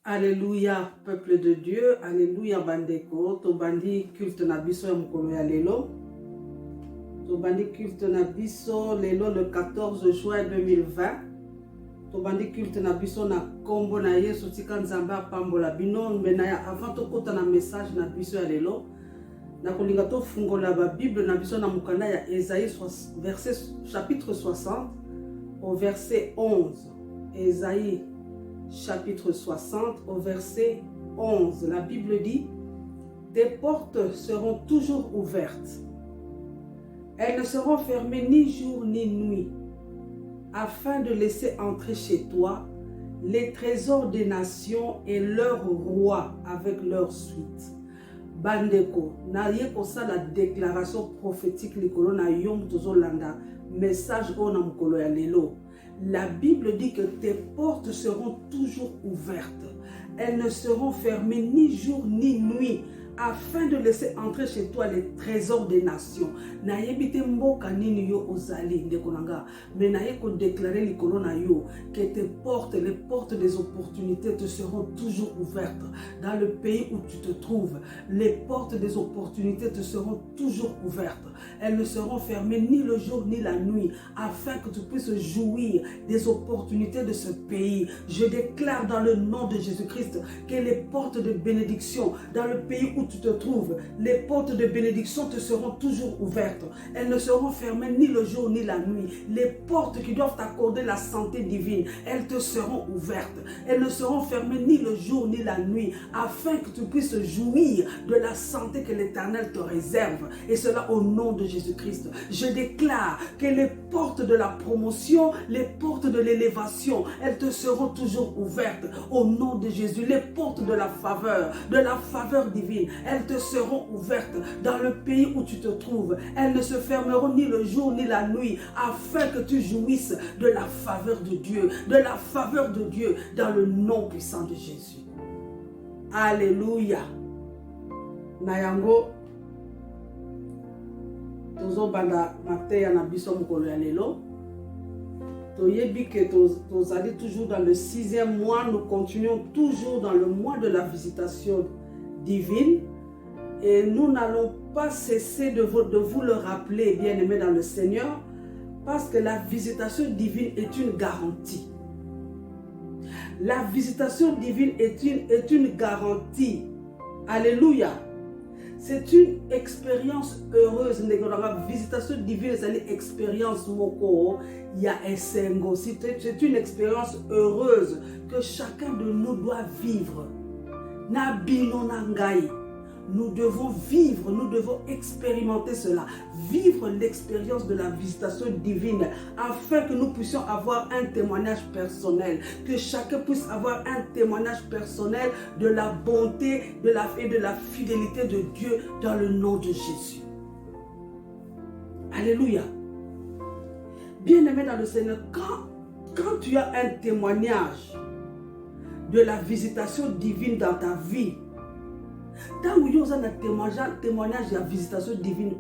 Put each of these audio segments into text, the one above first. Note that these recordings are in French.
Alléluia, peuple de Dieu. Alléluia, bandeko. Tobandi culte na biso ya mokolo ya lelo. Tobandi culte na biso lelo le 14 juin 2020. Tobandi culte na biso na kombo na Yesu tika nzambe apambola bino mbena ya avant tokota na message na biso ya lelo. Na kolinga to fungola ba Bible na biso na mukanda ya Esaïe chapitre 60 au verset 11. Esaïe chapitre 60 au verset 11. La Bible dit: tes portes seront toujours ouvertes. Elles ne seront fermées ni jour ni nuit, afin de laisser entrer chez toi les trésors des nations et leurs rois avec leur suite. Bandeko, na yeko sa la déclaration prophétique likolo na yom tozolanda message ona mukolo ya lelo. La Bible dit que tes portes seront toujours ouvertes. Elles ne seront fermées ni jour ni nuit, afin de laisser entrer chez toi les trésors des nations. Na yebite mboka nini yo ozali ndekonanga, mais na yeko déclarer likolo na yo que tes portes, les portes des opportunités te seront toujours ouvertes dans le pays où tu te trouves. Les portes des opportunités te seront toujours ouvertes. Elles ne seront fermées ni le jour ni la nuit, afin que tu puisses jouir des opportunités de ce pays. Je déclare dans le nom de Jésus-Christ que les portes de bénédiction dans le pays où tu te trouves, les portes de bénédiction te seront toujours ouvertes. Elles ne seront fermées ni le jour ni la nuit. Les portes qui doivent t'accorder la santé divine, elles te seront ouvertes. Elles ne seront fermées ni le jour ni la nuit, afin que tu puisses jouir de la santé que l'Éternel te réserve. Et cela au nom de Jésus-Christ. Je déclare que les portes de la promotion, les portes de l'élévation, elles te seront toujours ouvertes au nom de Jésus. Les portes de la faveur divine, elles te seront ouvertes dans le pays où tu te trouves. Elles ne se fermeront ni le jour ni la nuit, afin que tu jouisses de la faveur de Dieu, dans le nom puissant de Jésus. Alléluia. Nayango tozo banda mateya na biso mokolo ya lelo. Toyebi que tozali toujours dans le 6e mois. Nous continuons toujours dans le mois de la visitation divine. Et nous n'allons pas cesser de vous le rappeler, bien-aimés dans le Seigneur, parce que la visitation divine est une garantie. La visitation divine est une garantie. Alléluia. C'est une expérience heureuse. La visitation divine, c'est une expérience moko. C'est une expérience heureuse que chacun de nous doit vivre. Nabino nangai. Nous devons vivre, nous devons expérimenter cela, vivre l'expérience de la visitation divine, afin que nous puissions avoir un témoignage personnel, que chacun puisse avoir un témoignage personnel de la bonté et de la fidélité de Dieu dans le nom de Jésus. Alléluia. Bien-aimé dans le Seigneur, quand tu as un témoignage de la visitation divine dans ta vie, tant que vous avez un témoignage de la visitation divine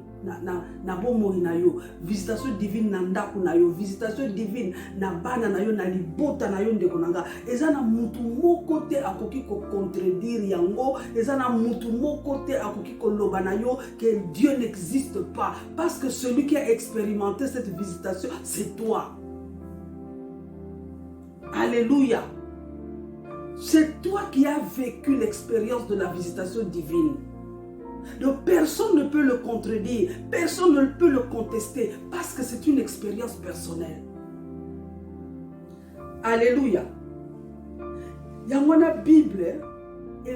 na bomoi na yo, visitation divine na ndaku na yo, visitation divine na bana na yo, na libota na yo ndeko nanga, eza na mutu moko te akoki ko contredire yango, eza na mutu moko te akoki ko loba na yo que Dieu n'existe pas, parce que celui qui a expérimenté cette visitation, c'est toi. Alléluia. C'est toi qui as vécu l'expérience de la visitation divine. Donc personne ne peut le contredire, personne ne peut le contester, parce que c'est une expérience personnelle. Alléluia. Il y a une Bible, et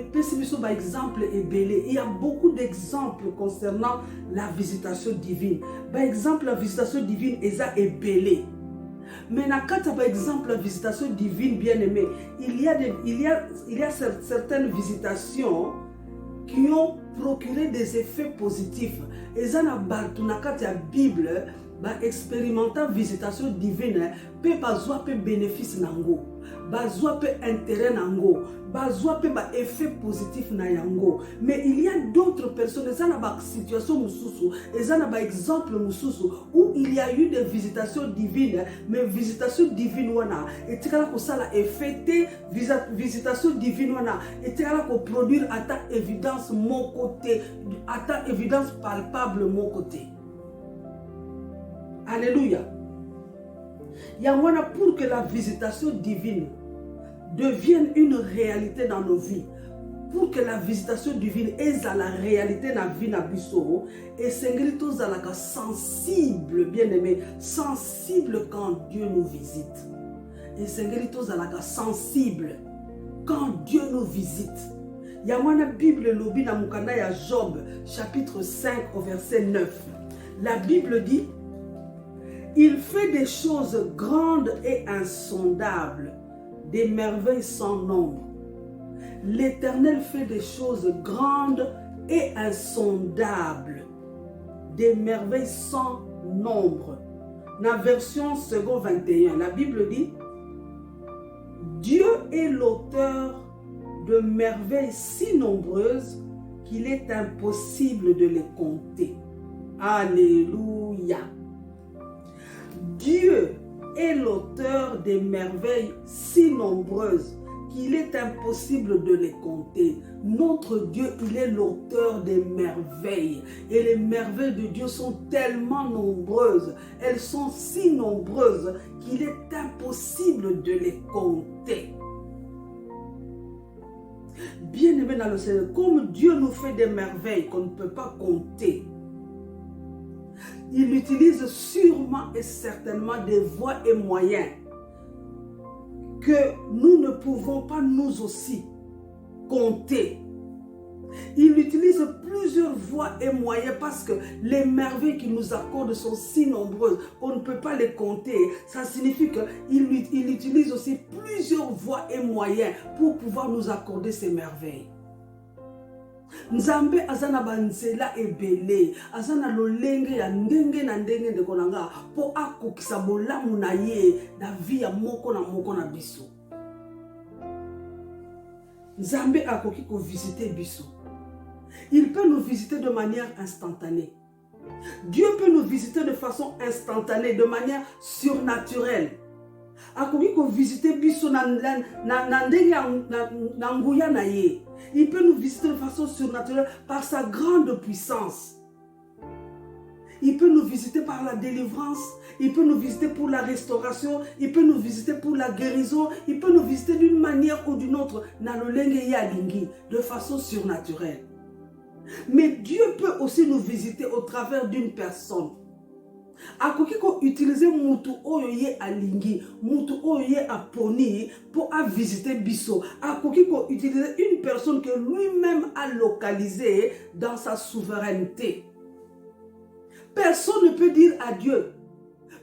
par exemple, il y a beaucoup d'exemples concernant la visitation divine. Par exemple, la visitation divine est belé. Mais par exemple, la visitation divine, bien-aimée, il y a certaines visitations qui ont procuré des effets positifs. Et ça, dans la Bible, expérimenter visitation divine peut bazwa pe bénéfice nango, bazwa pe intérêt nango, bazwa pe ba effet positif na yango. Mais il y a d'autres personnes, eza na ba situation mususu, eza na ba exemple mususu où il y a eu des visitations divines, mais visitation divine wana etikala ko sala effet te, visitation divine wana etikala ko produire ata évidence mon côté, ata évidence palpable mon côté. Alléluia. Yangwana, pour que la visitation divine devienne une réalité dans nos vies, pour que la visitation divine est à la réalité dans la vie na biso, et sengeli tozalaka sensible, bien aimé, sensible quand Dieu nous visite. Et sengeli tozalaka sensible quand Dieu nous visite. Yangwana Bible lobi na mukanda ya Job, chapitre 5 au verset 9. La Bible dit: il fait des choses grandes et insondables, des merveilles sans nombre. L'Éternel fait des choses grandes et insondables, des merveilles sans nombre. Dans la version second 21, la Bible dit: Dieu est l'auteur de merveilles si nombreuses qu'il est impossible de les compter. Alléluia. Dieu est l'auteur des merveilles si nombreuses qu'il est impossible de les compter. Notre Dieu, il est l'auteur des merveilles. Et les merveilles de Dieu sont tellement nombreuses. Elles sont si nombreuses qu'il est impossible de les compter. Bien-aimés dans le Seigneur, comme Dieu nous fait des merveilles qu'on ne peut pas compter, il utilise sûrement et certainement des voies et moyens que nous ne pouvons pas nous aussi compter. Il utilise plusieurs voies et moyens parce que les merveilles qu'il nous accorde sont si nombreuses qu'on ne peut pas les compter. Ça signifie qu'il utilise aussi plusieurs voies et moyens pour pouvoir nous accorder ces merveilles. Nzambe azana banzela ebele, azana lolenge ya ndenge na ndenge de konanga po akokisa bolamu na ye na vie ya moko na biso. Nzambe akoki ko visiter biso. Il peut nous visiter de manière instantanée. Dieu peut nous visiter de façon instantanée, de manière surnaturelle. Akoki ko visiter biso na ndenge na nguya na ye. Il peut nous visiter de façon surnaturelle par sa grande puissance. Il peut nous visiter par la délivrance. Il peut nous visiter pour la restauration. Il peut nous visiter pour la guérison. Il peut nous visiter d'une manière ou d'une autre, de façon surnaturelle. Mais Dieu peut aussi nous visiter au travers d'une personne. Akoki ko utiliser mutu oyo ye alingi, mutu oyo ye aponi pour visiter biso. Akoki ko utiliser une personne que lui-même a localisée dans sa souveraineté. Personne ne peut dire à Dieu,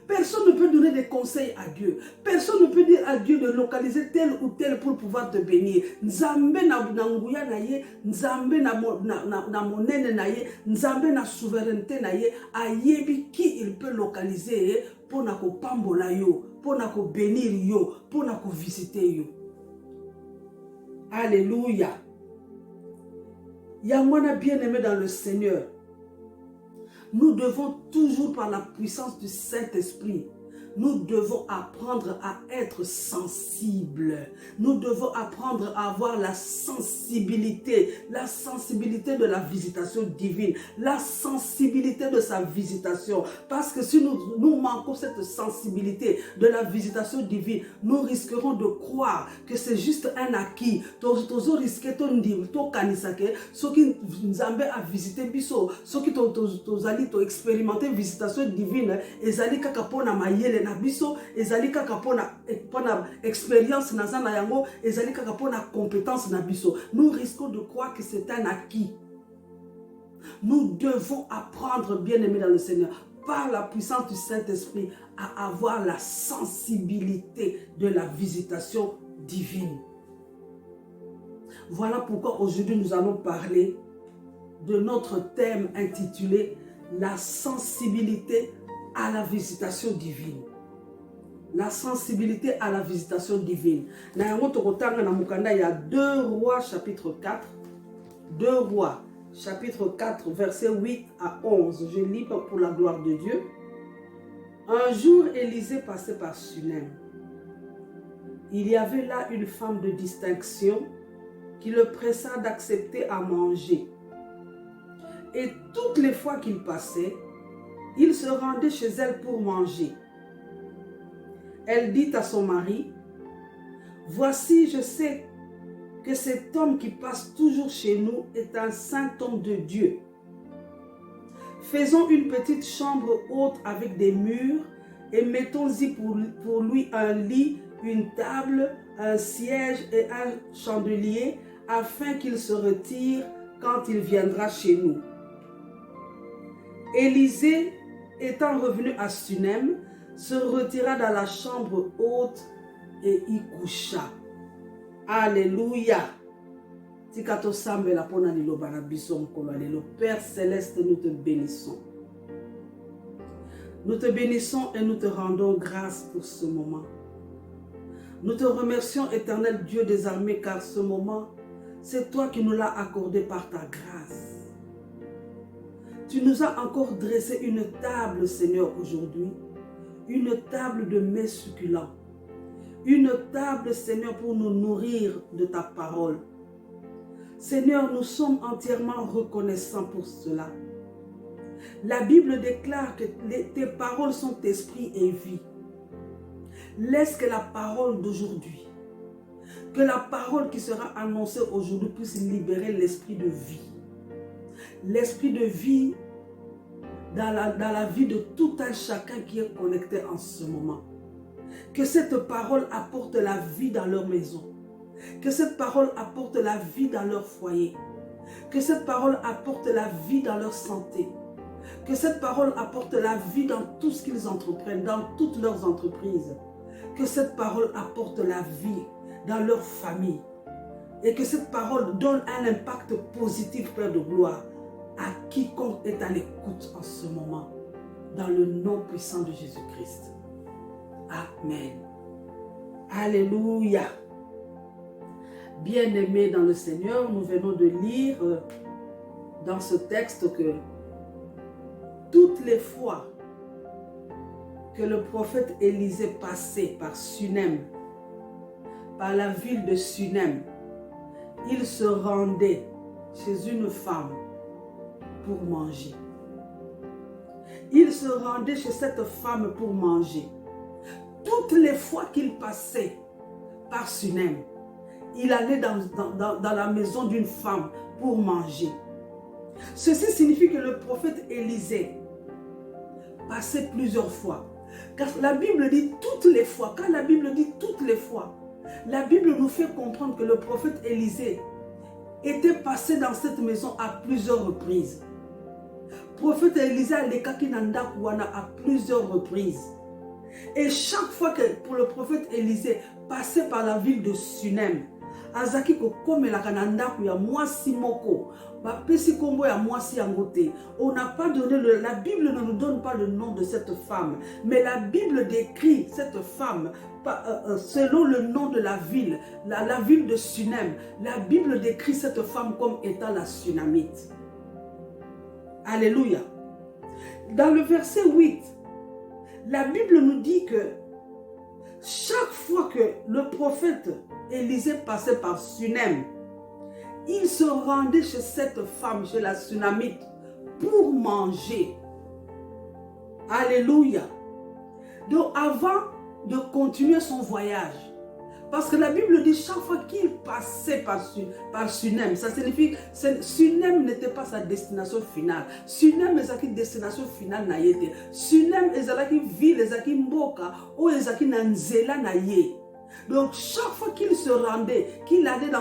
personne ne peut donner des conseils à Dieu. Personne ne peut dire à Dieu de localiser tel ou tel pour pouvoir te bénir. Nzambe na nguya na ye, nzambe na monene na ye, nzambe na souveraineté na ye, ayebi qui il peut localiser pour na ko pambola yo, pour na ko bénir yo, pour na ko visiter yo. Alléluia. Yamwana bien-aimé dans le Seigneur. Nous devons toujours, par la puissance du Saint-Esprit, nous devons apprendre à être sensibles. Nous devons apprendre à avoir la sensibilité de la visitation divine, la sensibilité de sa visitation. Parce que si nous manquons cette sensibilité de la visitation divine, nous risquerons de croire que c'est juste un acquis. Tozo risquer ton dire, to kanisake, ce qui nous a visité biso, ce qui tozali to expérimenter visitation divine, ezali kaka pona mayele na biso, ezali kaka pona expérience na zana yango, ezali kaka pona compétence na biso. Nous risquons de croire que c'est un acquis. Nous devons apprendre, bien-aimés dans le Seigneur, par la puissance du Saint-Esprit, à avoir la sensibilité de la visitation divine. Voilà pourquoi aujourd'hui nous allons parler de notre thème intitulé « La sensibilité à la visitation divine. La sensibilité à la visitation divine. Il y a 2 Rois chapitre 4. 2 Rois chapitre 4 verset 8 à 11. Je lis pour la gloire de Dieu. Un jour, Élisée passait par Sunem. Il y avait là une femme de distinction qui le pressa d'accepter à manger. Et toutes les fois qu'il passait, il se rendait chez elle pour manger. Elle dit à son mari, « Voici, je sais que cet homme qui passe toujours chez nous est un saint homme de Dieu. Faisons une petite chambre haute avec des murs et mettons-y pour lui un lit, une table, un siège et un chandelier afin qu'il se retire quand il viendra chez nous. » Élisée, étant revenu à Sunem, se retira dans la chambre haute et y coucha. Alléluia. Père Céleste, nous te bénissons. Nous te bénissons et nous te rendons grâce pour ce moment. Nous te remercions, éternel Dieu des armées, car ce moment, c'est toi qui nous l'as accordé par ta grâce. Tu nous as encore dressé une table, Seigneur, aujourd'hui. Une table de mets succulents. Une table, Seigneur, pour nous nourrir de ta parole. Seigneur, nous sommes entièrement reconnaissants pour cela. La Bible déclare que tes paroles sont esprit et vie. Laisse que la parole d'aujourd'hui, que la parole qui sera annoncée aujourd'hui puisse libérer l'esprit de vie. L'esprit de vie dans la vie de tout un chacun qui est connecté en ce moment. Que cette parole apporte la vie dans leur maison. Que cette parole apporte la vie dans leur foyer. Que cette parole apporte la vie dans leur santé. Que cette parole apporte la vie dans tout ce qu'ils entreprennent, dans toutes leurs entreprises. Que cette parole apporte la vie dans leur famille. Et que cette parole donne un impact positif, Père de gloire, à quiconque est à l'écoute en ce moment. Dans le nom puissant de Jésus-Christ. Amen. Alléluia. Bien-aimés dans le Seigneur, nous venons de lire dans ce texte que toutes les fois que le prophète Élisée passait par Sunem, par la ville de Sunem, il se rendait chez une femme pour manger. Il se rendait chez cette femme pour manger. Toutes les fois qu'il passait par Sunem, il allait dans la maison d'une femme pour manger. Ceci signifie que le prophète Élisée passait plusieurs fois. Car la Bible dit toutes les fois. Quand la Bible dit toutes les fois, la Bible nous fait comprendre que le prophète Élisée était passé dans cette maison à plusieurs reprises. Le prophète Élisée a les kakinanda à plusieurs reprises. Et chaque fois que pour le prophète Élisée passait par la ville de Sunem, azaki ko komela kananda ya mwasi moko ba pesi kombo ya mwasi yangote. On n'a pas donné la Bible ne nous donne pas le nom de cette femme, mais la Bible décrit cette femme selon le nom de la ville, la ville de Sunem. La Bible décrit cette femme comme étant la Sunamite. Alléluia. Dans le verset 8, la Bible nous dit que chaque fois que le prophète Élisée passait par Sunem, il se rendait chez cette femme, chez la Sunamite, pour manger. Alléluia. Donc avant de continuer son voyage, parce que la Bible dit chaque fois qu'il passait par Sunem, ça signifie que Sunem n'était pas sa destination finale. Sunem est sa destination finale. Sunem est sa ville, est sa mboka, ou est sa nzela naye. Donc chaque fois qu'il se rendait, qu'il allait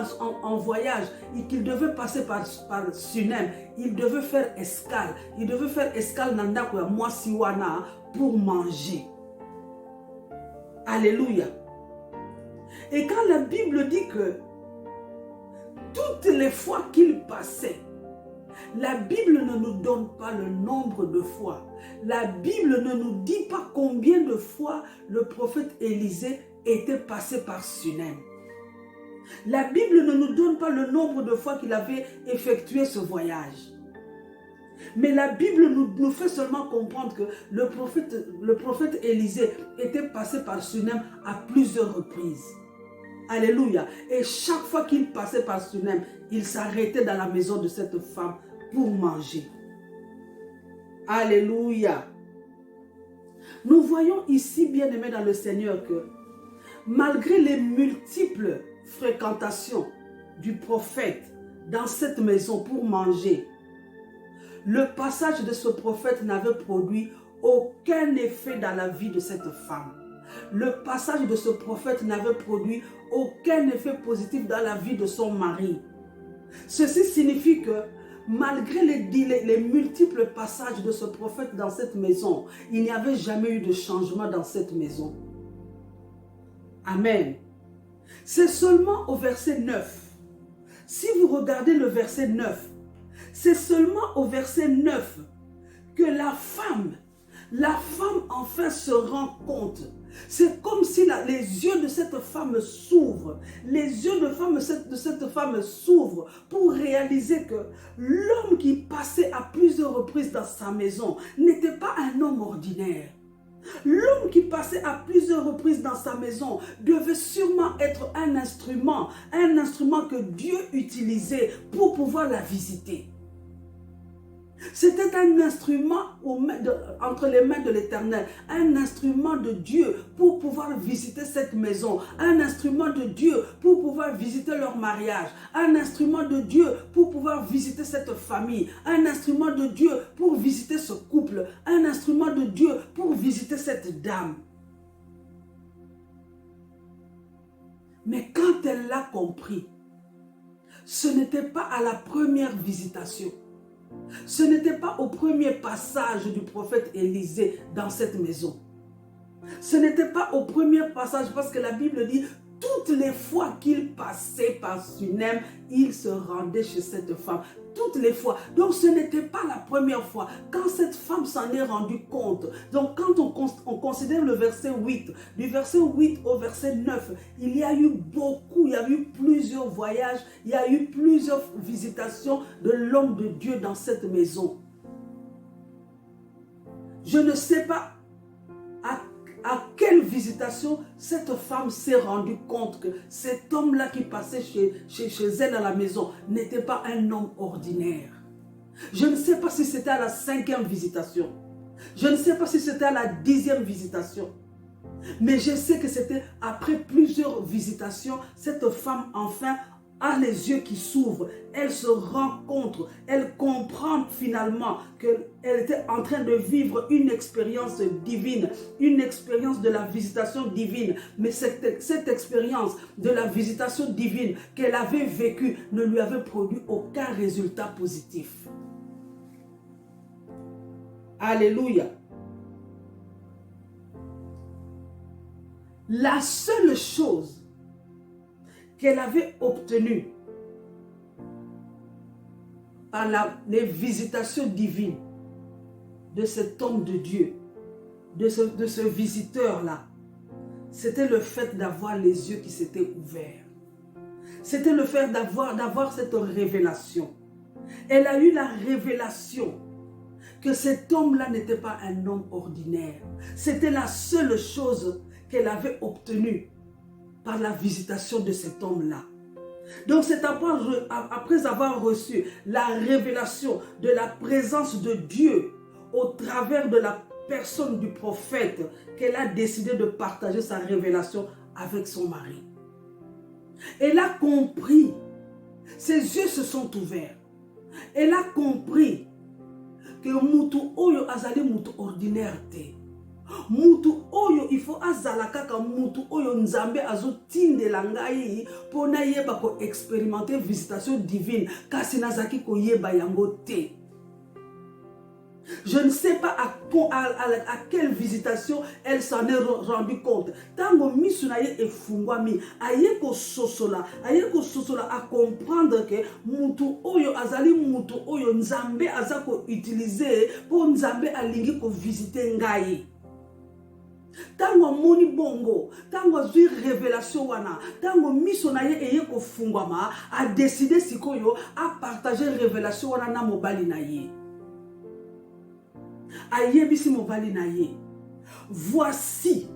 en voyage et qu'il devait passer par Sunem, il devait faire escale. Il devait faire escale nandako ya mwasiwana pour manger. Alléluia. Et quand la Bible dit que toutes les fois qu'il passait, La Bible ne nous donne pas le nombre de fois. La Bible ne nous dit pas combien de fois le prophète Élisée était passé par Sunem. La Bible ne nous donne pas le nombre de fois qu'il avait effectué ce voyage. Mais la Bible nous fait seulement comprendre que le prophète Élisée était passé par Sunem à plusieurs reprises. Alléluia. Et chaque fois qu'il passait par Sunem, il s'arrêtait dans la maison de cette femme pour manger. Alléluia. Nous voyons ici, bien-aimés dans le Seigneur, que malgré les multiples fréquentations du prophète dans cette maison pour manger, le passage de ce prophète n'avait produit aucun effet dans la vie de cette femme. Le passage de ce prophète n'avait produit aucun effet positif dans la vie de son mari. Ceci signifie que malgré les multiples passages de ce prophète dans cette maison, il n'y avait jamais eu de changement dans cette maison. Amen. C'est seulement au verset 9. Si vous regardez le verset 9, c'est seulement au verset 9 que la femme enfin se rend compte. C'est comme si les yeux de cette femme s'ouvrent. Les yeux de cette femme s'ouvrent pour réaliser que l'homme qui passait à plusieurs reprises dans sa maison n'était pas un homme ordinaire. L'homme qui passait à plusieurs reprises dans sa maison devait sûrement être un instrument que Dieu utilisait pour pouvoir la visiter. C'était un instrument entre les mains de l'Éternel, un instrument de Dieu pour pouvoir visiter cette maison, un instrument de Dieu pour pouvoir visiter leur mariage, un instrument de Dieu pour pouvoir visiter cette famille, un instrument de Dieu pour visiter ce couple, un instrument de Dieu pour visiter cette dame. Mais quand elle l'a compris, ce n'était pas à la première visitation. Ce n'était pas au premier passage du prophète Élisée dans cette maison. Ce n'était pas au premier passage parce que la Bible dit toutes les fois qu'il passait par Sunem, il se rendait chez cette femme. Toutes les fois. Donc ce n'était pas la première fois. Quand cette femme s'en est rendue compte. Donc quand on considère le verset 8, du verset 8 au verset 9, il y a eu plusieurs voyages, il y a eu plusieurs visitations de l'homme de Dieu dans cette maison. Je ne sais pas à quelle visitation cette femme s'est rendue compte que cet homme-là qui passait chez elle à la maison n'était pas un homme ordinaire. Je ne sais pas si c'était à la 5e visitation. Je ne sais pas si c'était à la 10e visitation. Mais je sais que c'était après plusieurs visitations, cette femme enfin a les yeux qui s'ouvrent, elle se rend compte, elle comprend finalement qu'elle était en train de vivre une expérience divine, une expérience de la visitation divine. Mais cette expérience de la visitation divine qu'elle avait vécue ne lui avait produit aucun résultat positif. Alléluia. La seule chose qu'elle avait obtenue par les visitations divines de cet homme de Dieu, de ce visiteur-là, c'était le fait d'avoir les yeux qui s'étaient ouverts. C'était le fait d'avoir cette révélation. Elle a eu la révélation que cet homme-là n'était pas un homme ordinaire. C'était la seule chose qu'elle avait obtenue par la visitation de cet homme-là. Donc c'est après avoir reçu la révélation de la présence de Dieu au travers de la personne du prophète qu'elle a décidé de partager sa révélation avec son mari. Elle a compris, ses yeux se sont ouverts. Elle a compris que mutu oyo azali mutu ordinaire te. Mutu oyo il faut azala kaka mutu oyo nzambe azotindela ngai pona yeba ko expérimenter visitation divine kasi nazaki ko yeba yango te. Je ne sais pas à quelle visitation elle s'en est rendue compte. Tango misunaye e fungwami, aye ko sosola a comprendre que mutu oyo azali mutu oyo nzambe azako utiliser pour nzambe alingi ko visiter ngai. Tango moni bongo, tango zui révélation wana, tango misonaye eye ko fungwama, a décidé sikoyo a partager révélation wana na mobali na ye. Ayebisi mobali na ye. Voici,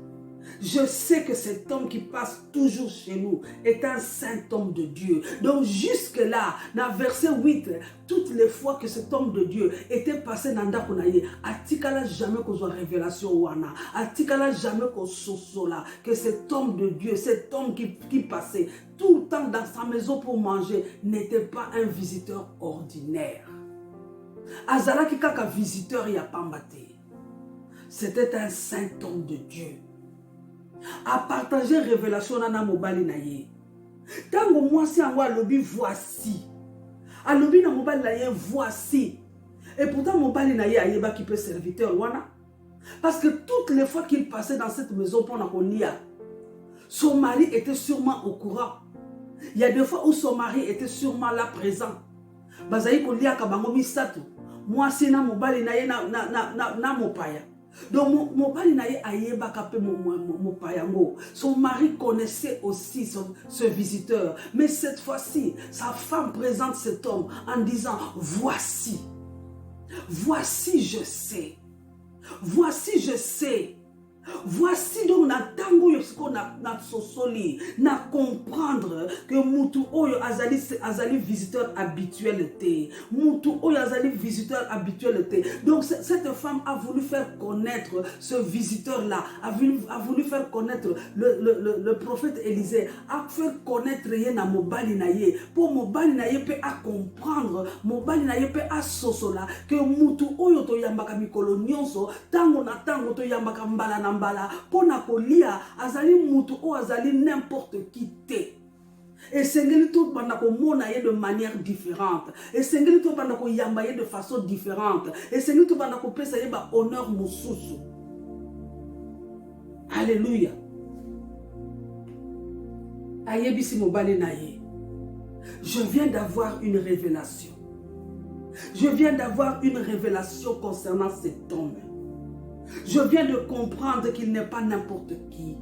je sais que cet homme qui passe toujours chez nous est un saint homme de Dieu. Donc jusque là, dans verset 8, toutes les fois que cet homme de Dieu était passé dans ndako na ye, atikala jamais qu'on soit révélation wana, atikala jamais qu'on sosola, que cet homme de Dieu, cet homme qui passait tout le temps dans sa maison pour manger, n'était pas un visiteur ordinaire. Azalaki kaka visiteur ya pambate. C'était un saint homme de Dieu. A partager révélation na mobali na ye. Tango mwasi anwa lobi voici. A lobi na mobali na ye voici. Et pourtant mobali na ye ayeba qui peut serviteur wana. Parce que toutes les fois qu'il passait dans cette maison pour nakolia, son mari était sûrement au courant. Il y a des fois où son mari était sûrement là présent. Bazayi kolia kabango misato. Mwasi na mobali na ye na mopaya. Donc mobali na ye ayeba kape mopaya ngo. Son mari connaissait aussi ce visiteur. Mais cette fois-ci, sa femme présente cet homme en disant voici. Voici je sais. Voici je sais. Voici donc na tango yosko na sosoli na comprendre que mutu oyo azali visiteur habituel te. Mutu oyo azali visiteur habituel te. Donc cette femme a voulu faire connaître ce visiteur là, a voulu faire connaître le prophète Élisée, a fait connaître yena mobali na ye pour mobali na ye peut à comprendre, mobali na ye peut à sosola que mutu oyo to yambaka mikolo nyonso tango na tango to yambaka mbala na mbala pona kolia azali mutu o azali n'importe qui te. Et sengeli tout banda ko mona ye de manière différente. Et sengeli tout banda ko yamba ye de façon différente. Et sengeli tout banda ko pesa ye ba honneur mususu. Alléluia. Ayebisi mobali na ye. Je viens d'avoir une révélation. Je viens d'avoir une révélation concernant cet homme. Je viens de comprendre qu'il n'est pas n'importe qui.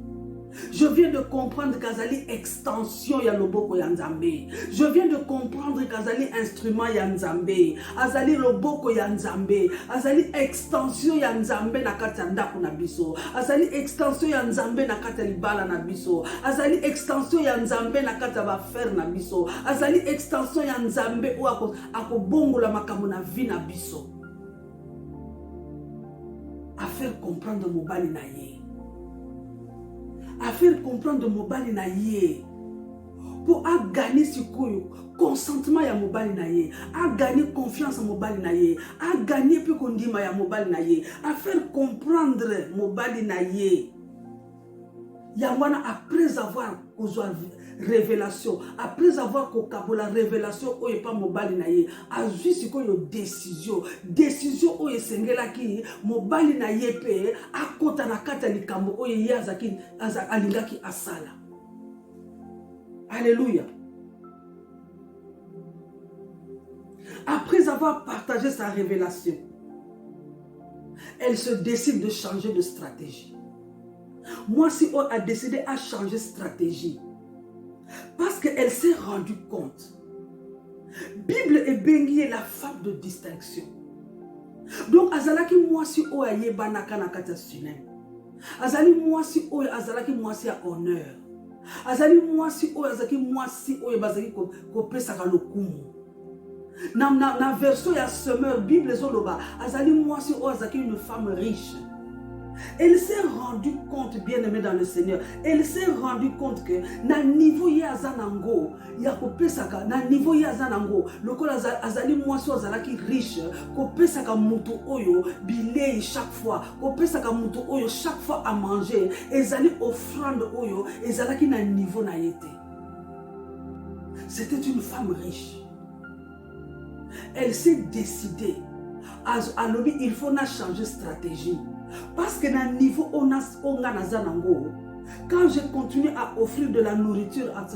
Je viens de comprendre qu'Azali extension ya loboko ya Nzambe. Je viens de comprendre qu'Azali instrument ya Nzambe. Azali loboko ya Nzambe. Azali extension ya Nzambe na kati ya ndako na biso. Azali extension ya Nzambe na kati ya libala na biso. Azali extension ya Nzambe na kati ya bafer na biso. Azali extension ya Nzambe o akobongola makambo na vie na biso. À faire comprendre mobali na ye. À faire comprendre mobali na ye. Pour à gagner sikoyo consentement ya mobali na ye, à gagner confiance à mobali na ye, à gagner peu kondima ya mobali na ye, à faire comprendre mobali na ye. Yamwana après avoir causé révélation, après avoir kokabo la révélation o pas mobali na ye, a juste ko yo décision o esengela ki mobali na ye pe akota na kata likambo o ye azaki alingaki asala. Alléluia. Après avoir partagé sa révélation, elle se décide de changer de stratégie. Moi, si on a décidé à changer de stratégie, parce qu'elle s'est rendue compte, Bible est bénie la femme de distinction. Donc, azalaki moi si on a yebanaka na kata sunem. Azali moi si on azalaki moi si a honneur. Azali moi si on azalaki moi si on bazaki ko pesa ka lokumu. Na version ya semeur Bible zoloba azali moi si on azalaki une femme riche. Elle s'est rendue compte, bien aimée dans le Seigneur, elle s'est rendue compte que na niveau ya zanango, ya kopesaka na niveau ya zanango, lokola azali mwasi azalaki riche, kopesaka mutu oyo bilei chaque fois, kopesaka mutu oyo chaque fois à manger, ezali offrande oyo, ezalaki na niveau na yete. C'était une femme riche. Elle s'est décidée il faut changer de stratégie. Parce que dans le niveau on a nazanango, quand je continue à offrir de la nourriture à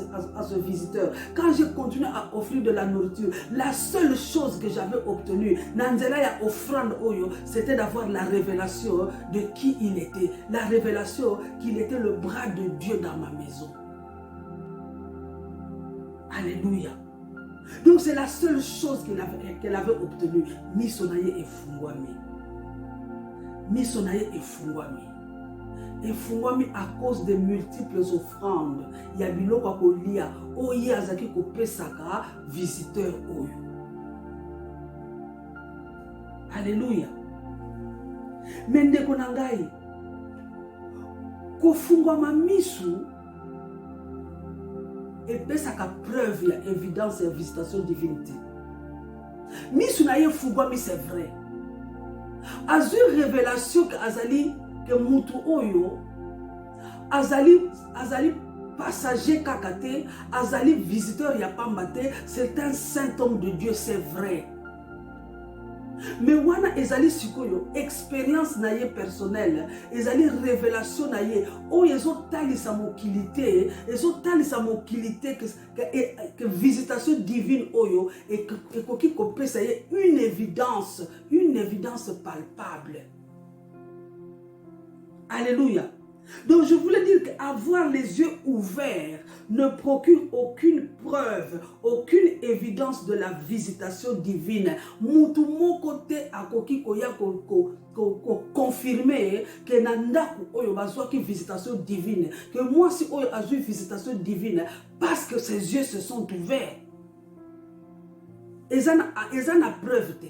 ce visiteur, quand je continue à offrir de la nourriture, la seule chose que j'avais obtenue, Nanzela ya offrande oyo, c'était d'avoir la révélation de qui il était. La révélation qu'il était le bras de Dieu dans ma maison. Alléluia. Donc c'est la seule chose qu'elle avait obtenue. Misonaye et fungwami. Misonaye et fungwami. Et fungwami à cause de multiples offrandes. Il y a biloko kolia. Oye azaki ko pesaka visiteur oyo. Alléluia. Mende konangai. Ko fungwama misu. Et pesaka preuve, il y a évidence et visitation divinité. Misu na ye fungwami c'est vrai. Azur révélation que azali que mutu oyo azali passager kakate, azali visiteur ya pambate, c'est un saint homme de Dieu, c'est vrai. Mais wana ezali sikoyo expérience na ye personnelle, ezali révélation na ye o ezo talisa mokilité, que visitation divine oyo et koki kopesa ye une évidence palpable. Alléluia. Donc je voulais dire qu'avoir les yeux ouverts ne procure aucune preuve, aucune évidence de la visitation divine. Moutou mon côté à koki koya confirmer que nandaku oyo bazwa ki visitation divine, que moi si oyo azu visitation divine parce que ses yeux se sont ouverts. Ezana preuve te.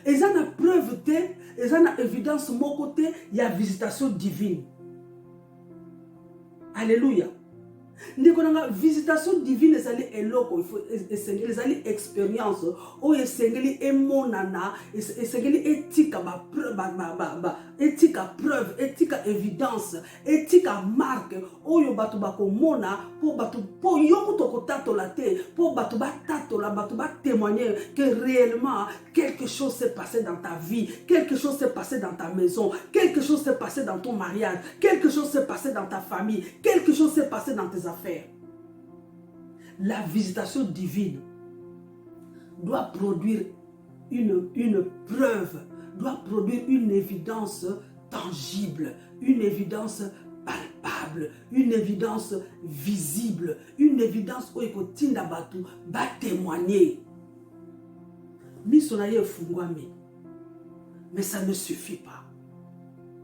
Ezana preuve te, ezana évidence mon côté, il y a visitation divine. Alléluia. Ndikonanga visitation divine ezali eloko, il faut ezali expérience o esengeli emonana, esengeli etika etika preuve, etika évidence, etika marque oyo batu bakomona po batu po yoko tokotatola te, po batu batatola, batu ba témoigner que réellement quelque chose s'est passé dans ta vie, quelque chose s'est passé dans ta maison, quelque chose s'est passé dans ton mariage, quelque chose s'est passé dans ta famille, quelque chose s'est passé dans tes affaires. La visitation divine doit produire une preuve, doit produire une évidence tangible, une évidence palpable, une évidence visible, une évidence où il faut témoigner. Misonaye fungwami. Mais ça ne suffit pas.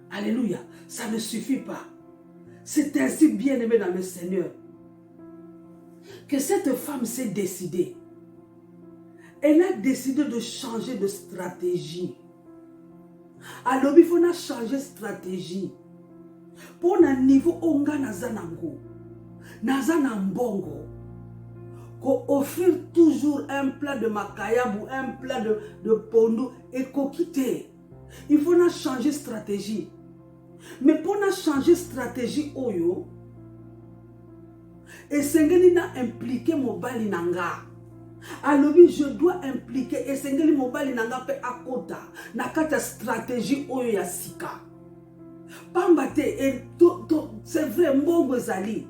Alléluia, ça ne suffit pas. C'est ainsi bien aimé dans le Seigneur que cette femme s'est décidée. Elle a décidé de changer de stratégie. Alors il faut changer de stratégie. Pour un niveau onga nazanango, nazanambongo, qu'on offrir toujours un plat de makayab ou un plat de pondo et qu'on quitte. Il faut changer de stratégie. Mais pour changer de stratégie, oyo, et sengeli na impliqué mobali nanga. Alors je dois impliquer et sengeli mobali nanga pe akota na kata stratégie oyo ya sika. Pambate et c'est vrai mbongo ezali.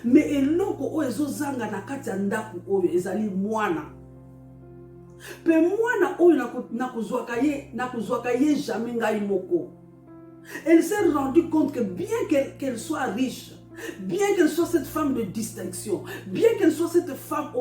Mais eloko oyo ezozanga na kata ndaku oyo ezali mwana. Pe mwana oyo nakuzwaka ye jamais ngai moko. Elle s'est rendue compte que bien qu'elle soit riche, bien qu'elle soit cette femme de distinction, bien qu'elle soit cette femme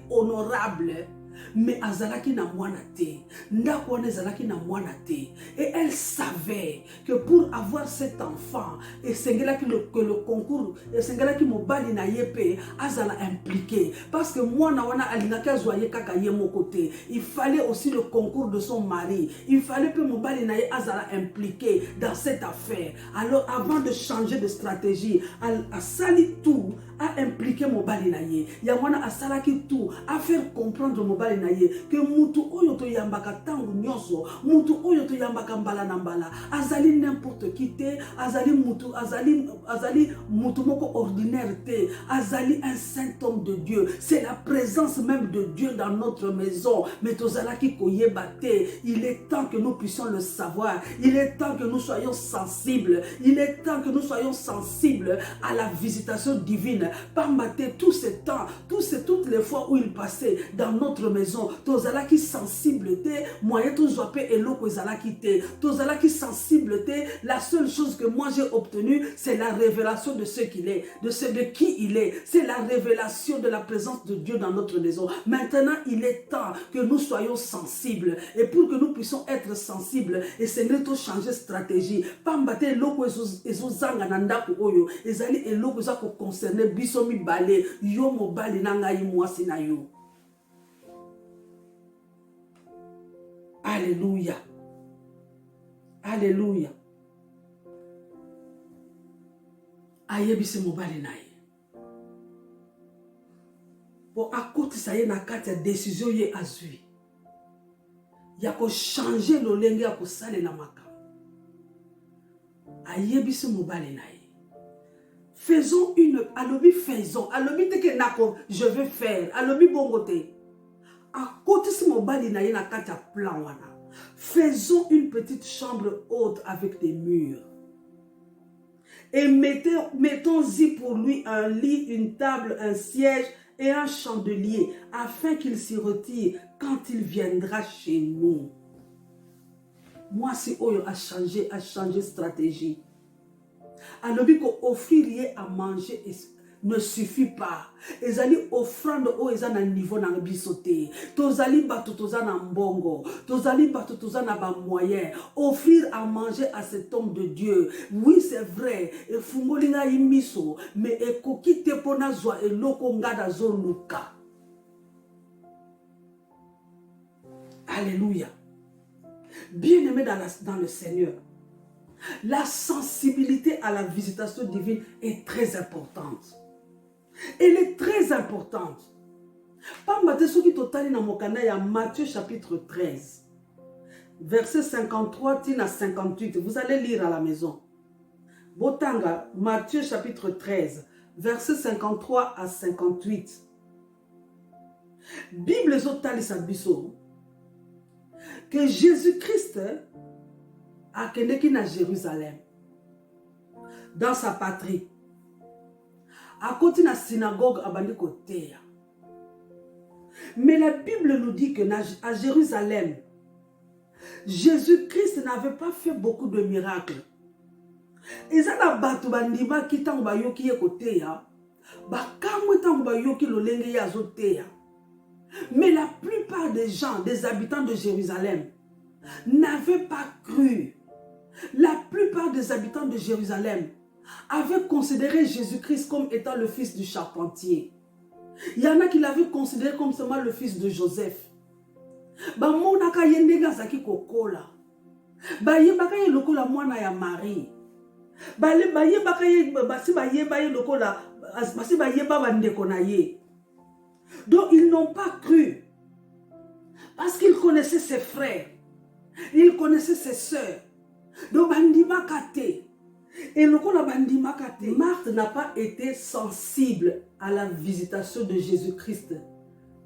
honorable, mais azalaki na mwana te, ndako wana azalaki na mwana te, et elle savait que pour avoir cet enfant, et sengelaki que le concours, et sengelaki mobali na yepe azala impliqué, parce que mwana wana alingaki azwaye kaka ye moko te, il fallait aussi le concours de son mari, il fallait que mobali na ye azala impliqué dans cette affaire. Alors avant de changer de stratégie, a sali tout, a impliqué mobali na ye, ya mwana a salaki tout, a faire comprendre mobali mobali na ye que mutu oyo to yambaka tangu nyonso mutu oyo to yambaka mbala na mbala azali n'importe qui te azali mutu moko ordinaire te azali un saint homme de Dieu. C'est la présence même de Dieu dans notre maison. Mais tozalaki koyeba te. Il est temps que nous puissions le savoir. Il est temps que nous soyons sensibles. Il est temps que nous soyons sensibles à la visitation divine. Pambate tout ce temps, toutes les fois où il passait dans notre maison, tozalaki sensible te, moyen tozoape eloko ezalaki te, tozalaki sensible te. La seule chose que moi j'ai obtenue, c'est la révélation de ce qu'il est, de qui il est. C'est la révélation de la présence de Dieu dans notre maison. Maintenant, il est temps que nous soyons sensibles. Et pour que nous puissions être sensibles, et c'est nous changer stratégie. Pambate eloko ezozanga na ndako oyo, ezali eloko za ko concerner biso mibale, yo mobali na ngai mwasi na yo. Alléluia. Alléluia. Ayebisi mobali na ye. Pour akotisa ye na kati ya décision ye azui. Ya ko changer lolenge ya ko salela makambo. Ayebisi mobali na ye. Faisons une, alobi faisons, alobi te ke nako, je vais faire, alobi bongote. Akotisi mobali na ye na kati ya plan wana. Faisons une petite chambre haute avec des murs. Et mettons-y pour lui un lit, une table, un siège et un chandelier, afin qu'il s'y retire quand il viendra chez nous. Moi, si Oyo a changé stratégie. Alobi ko offrir à manger ne suffit pas. Ezali offrande o ezana niveau na bisoté. Tozali bato tozana mbongo. Tozali bato tozana ba moyen. Offrir à manger à cet homme de Dieu. Oui, c'est vrai. E fungolinga imiso, mais ekoki te pona zwa eloko ngada zoluka. Alléluia. Bien-aimé dans le Seigneur. La sensibilité à la visitation divine est très importante. Elle est très importante. Pambate soki totali na mokanda ya Matthieu chapitre 13, verset 53 à 58. Vous allez lire à la maison. Botanga, Matthieu chapitre 13, verset 53 à 58. Bible zotali sa biso que Jésus-Christ a kendeki na Jérusalem, dans sa patrie. À côté de la synagogue abandi koteya. Mais la Bible nous dit que à Jérusalem, Jésus-Christ n'avait pas fait beaucoup de miracles. Et ça n'a batu bandima ki tango ba yoki ye koteya, ba kamwe tango ba yoki lolenge ya zoteya. Mais la plupart des gens, des habitants de Jérusalem, n'avaient pas cru. La plupart des habitants de Jérusalem avaient considéré Jésus-Christ comme étant le fils du charpentier. Il y en a qui l'avaient considéré comme seulement le fils de Joseph. Ba monaka yendega zaki kokola. Ba yebaka ye lokola mwana ya Marie. Ba yebaka ye basi ba yeba ye lokola basi ba yeba bandeko na ye. Donc ils n'ont pas cru. Parce qu'ils connaissaient ses frères. Ils connaissaient ses sœurs. Donc bandima kate. Et le Marthe n'a pas été sensible à la visitation de Jésus-Christ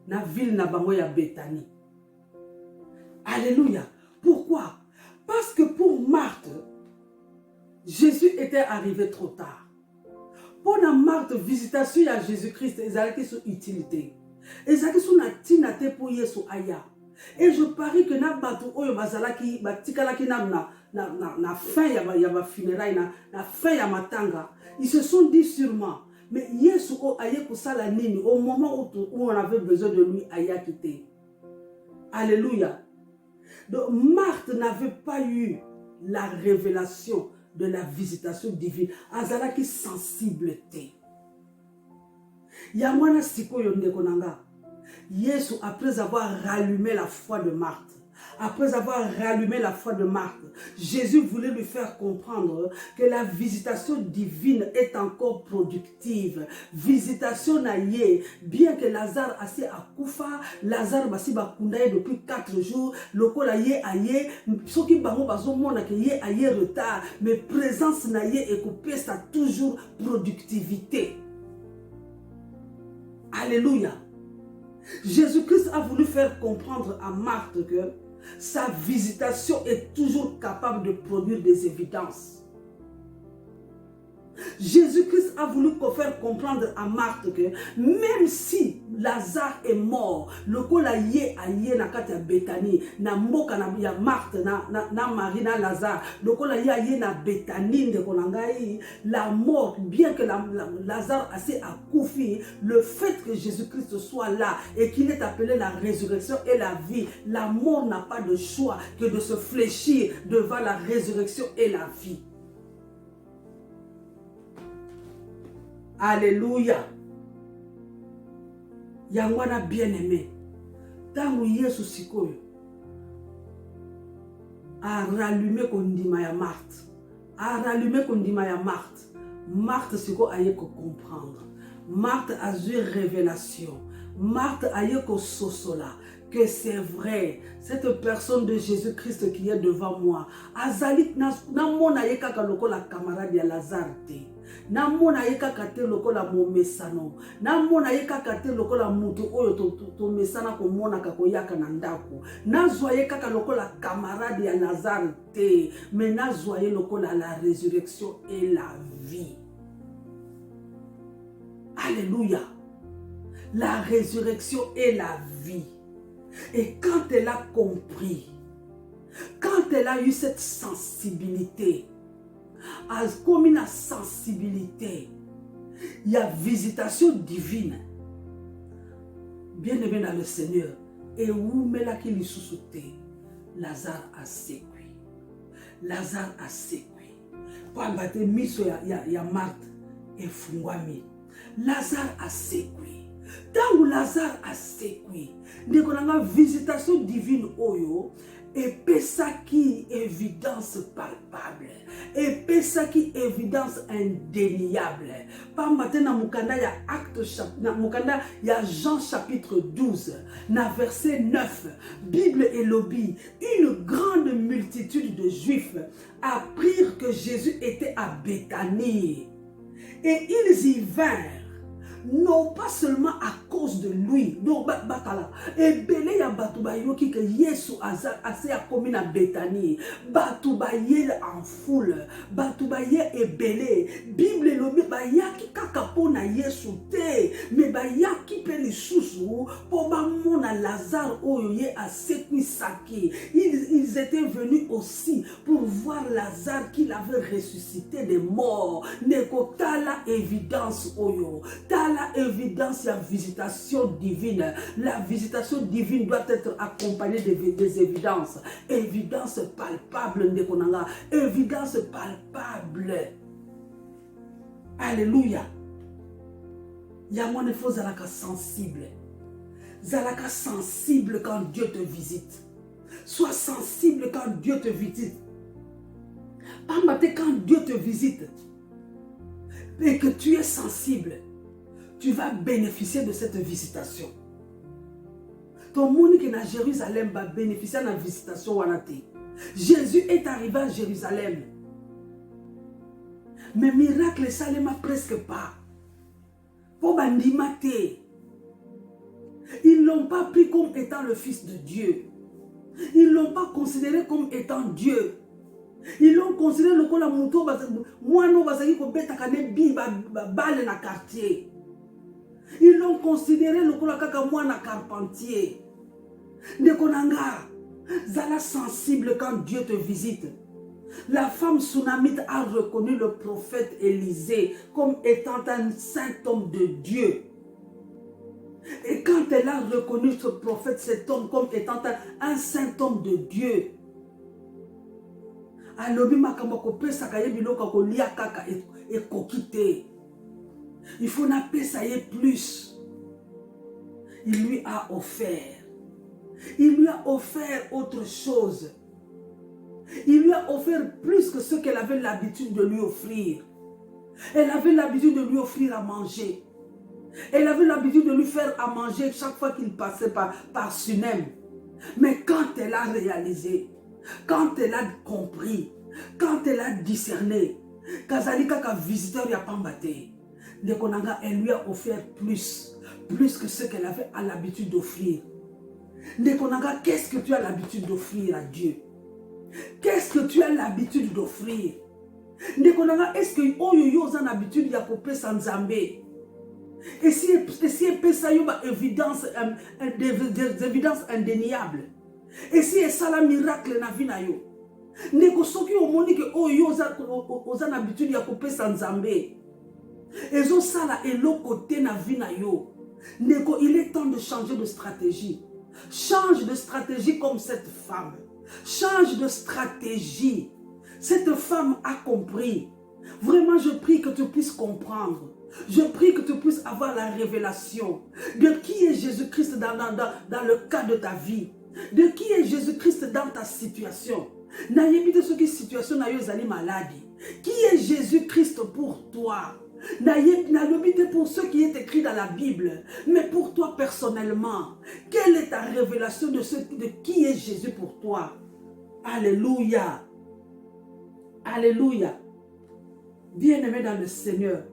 dans la ville de Bethanie. Alléluia. Pourquoi? Parce que pour Marthe, Jésus était arrivé trop tard. Pour Marthe, visitation à Jésus-Christ, ils avaient son utilité. Ils avaient son atinate pour Yesu aya. Et je parie que na batu oyo bazalaki batikalaki na fin ya funérailles na fin ya matanga, ils se sont dit sûrement, mais Yesu o aye kusala nini au moment où on avait besoin de lui aya quitté. Alléluia. Donc Marthe n'avait pas eu la révélation de la visitation divine. Azalaki sensibilité. Yamwana siko yonde konanga. Yesu, après avoir rallumé la foi de Marthe, après avoir rallumé la foi de Marthe, Jésus voulait lui faire comprendre que la visitation divine est encore productive. Visitation naïe, bien que Lazare assez à Koufa, Lazare basi bakundaye depuis 4 jours, lokola ye aye, soki bango bazo mona ke ye aye retard, mais présence naïe et coupé ça toujours productivité. Alléluia. Jésus-Christ a voulu faire comprendre à Marthe que sa visitation est toujours capable de produire des évidences. Jésus-Christ a voulu faire comprendre à Marthe que même si Lazare est mort, le kola yé a yé na kati ya Béthanie, na mboka na ya Marthe, na Marie, na Lazare, le kola yé a yé na Béthanie de konangai, la mort, bien que Lazare assez à Koufi, le fait que Jésus-Christ soit là et qu'il est appelé la résurrection et la vie, la mort n'a pas de choix que de se fléchir devant la résurrection et la vie. Alléluia. Yangwana bien-aimé. Tangu Yesu sikoyo a rallumé kondima ya Marthe. A rallumé kondima ya Marthe. Marthe siko aye ko comprendre. Marthe a eu révélation. Marthe aye ko sosola. Que c'est vrai, cette personne de Jésus-Christ qui est devant moi, azali na mona ye kaka lokola camarade ya Lazare te. Na mona ye kaka te lokola momesano. Na mona ye kaka te lokola mutu oyo to mesana ko mona kako yaka na ndako. Na zoye kaka lokola camarade ya Lazare te, mais na zoye lokola la résurrection et la vie. Alléluia. La résurrection et la vie. Et quand elle a compris, quand elle a eu cette sensibilité, comme une sensibilité, il y a visitation divine. Bien-aimé dans le Seigneur, et où me la qui lui sous-sauté, Lazare a sécuit. Lazare a sécuit. Pour abattre miso ya Marthe et fungwami. Lazare a sécuit. Tant que Lazare a sécuit, nous avons une visitation divine oyo et pesa qui évidence palpable et pesa qui évidence indéniable. Par matin na mukanda ya acte na mukanda ya Jean chapitre 12 na verset 9, Bible et lobby, une grande multitude de Juifs apprirent que Jésus était à Béthanie et ils y vinrent. Non pas seulement à cause de lui, non batala. Et belé ya batubayo qui que Yesu assez a commis na Béthanie, batubaye en foule, batubaye et belé. Bible lobi ba ya ki kakapo na Yesu te, mais ba ya ki pe li susu pour ba mona Lazare oye a sekui saki. Ils étaient venus aussi pour voir Lazare qu'il avait ressuscité des morts. Neko tala évidence oyo. La évidence, la visitation divine. La visitation divine doit être accompagnée des évidences. Évidence palpable. Évidence palpable. Alléluia. Yamone faut zalaka sensible. Zalaka sensible quand Dieu te visite. Sois sensible quand Dieu te visite. Pas matin quand Dieu te visite. Et que tu es sensible. Tu vas bénéficier de cette visitation. Ton monde qui est à Jérusalem va bénéficier de la visitation. Jésus est arrivé à Jérusalem. Mais miracle, ça ne m'a presque pas. Pour bandimate. Ils ne l'ont pas pris comme étant le Fils de Dieu. Ils ne l'ont pas considéré comme étant Dieu. Ils l'ont considéré le la moto. Moi, non, bazaki ko beta kane bi balle na quartier. Ils l'ont considéré le kaka mwana carpentier. Nekonanga, zala sensible quand Dieu te visite. La femme sunamite a reconnu le prophète Élisée comme étant un saint homme de Dieu. Et quand elle a reconnu ce prophète, cet homme comme étant un saint homme de Dieu, alobi makambo ko pesa kaye biloko ko lia kaka et kokite. Il faut n'appeler ça y est plus. Il lui a offert. Il lui a offert autre chose. Il lui a offert plus que ce qu'elle avait l'habitude de lui offrir. Elle avait l'habitude de lui offrir à manger. Elle avait l'habitude de lui faire à manger chaque fois qu'il passait par Sunem. Mais quand elle a réalisé, quand elle a compris, quand elle a discerné, Kazalika ka visiteur ya pambate, elle lui a offert plus que ce qu'elle avait à l'habitude d'offrir. Ndekonanga, qu'est-ce que tu as l'habitude d'offrir à Dieu? Qu'est-ce que tu as l'habitude d'offrir? Ndekonanga, est-ce que oyo a l'habitude ya kopé sans Zambé? Et si ça y a des évidences indéniables, et si ça la miracle na vie na yo, ndeko soki omoni ke oyo oza na habitude ya kopesa Nzambe, ezo sala eloko te na vie na yo, ndeko, il est temps de changer de stratégie. Change de stratégie comme cette femme. Change de stratégie. Cette femme a compris. Vraiment, je prie que tu puisses comprendre. Je prie que tu puisses avoir la révélation de qui est Jésus-Christ dans le cas de ta vie. De qui est Jésus-Christ dans ta situation. N'ayez ce qui situation na yo zali maladie. Qui est Jésus-Christ pour toi? N'ayez pour ce qui est écrit dans la Bible, mais pour toi personnellement, quelle est ta révélation de qui est Jésus pour toi? Alléluia. Alléluia. Bien-aimé dans le Seigneur,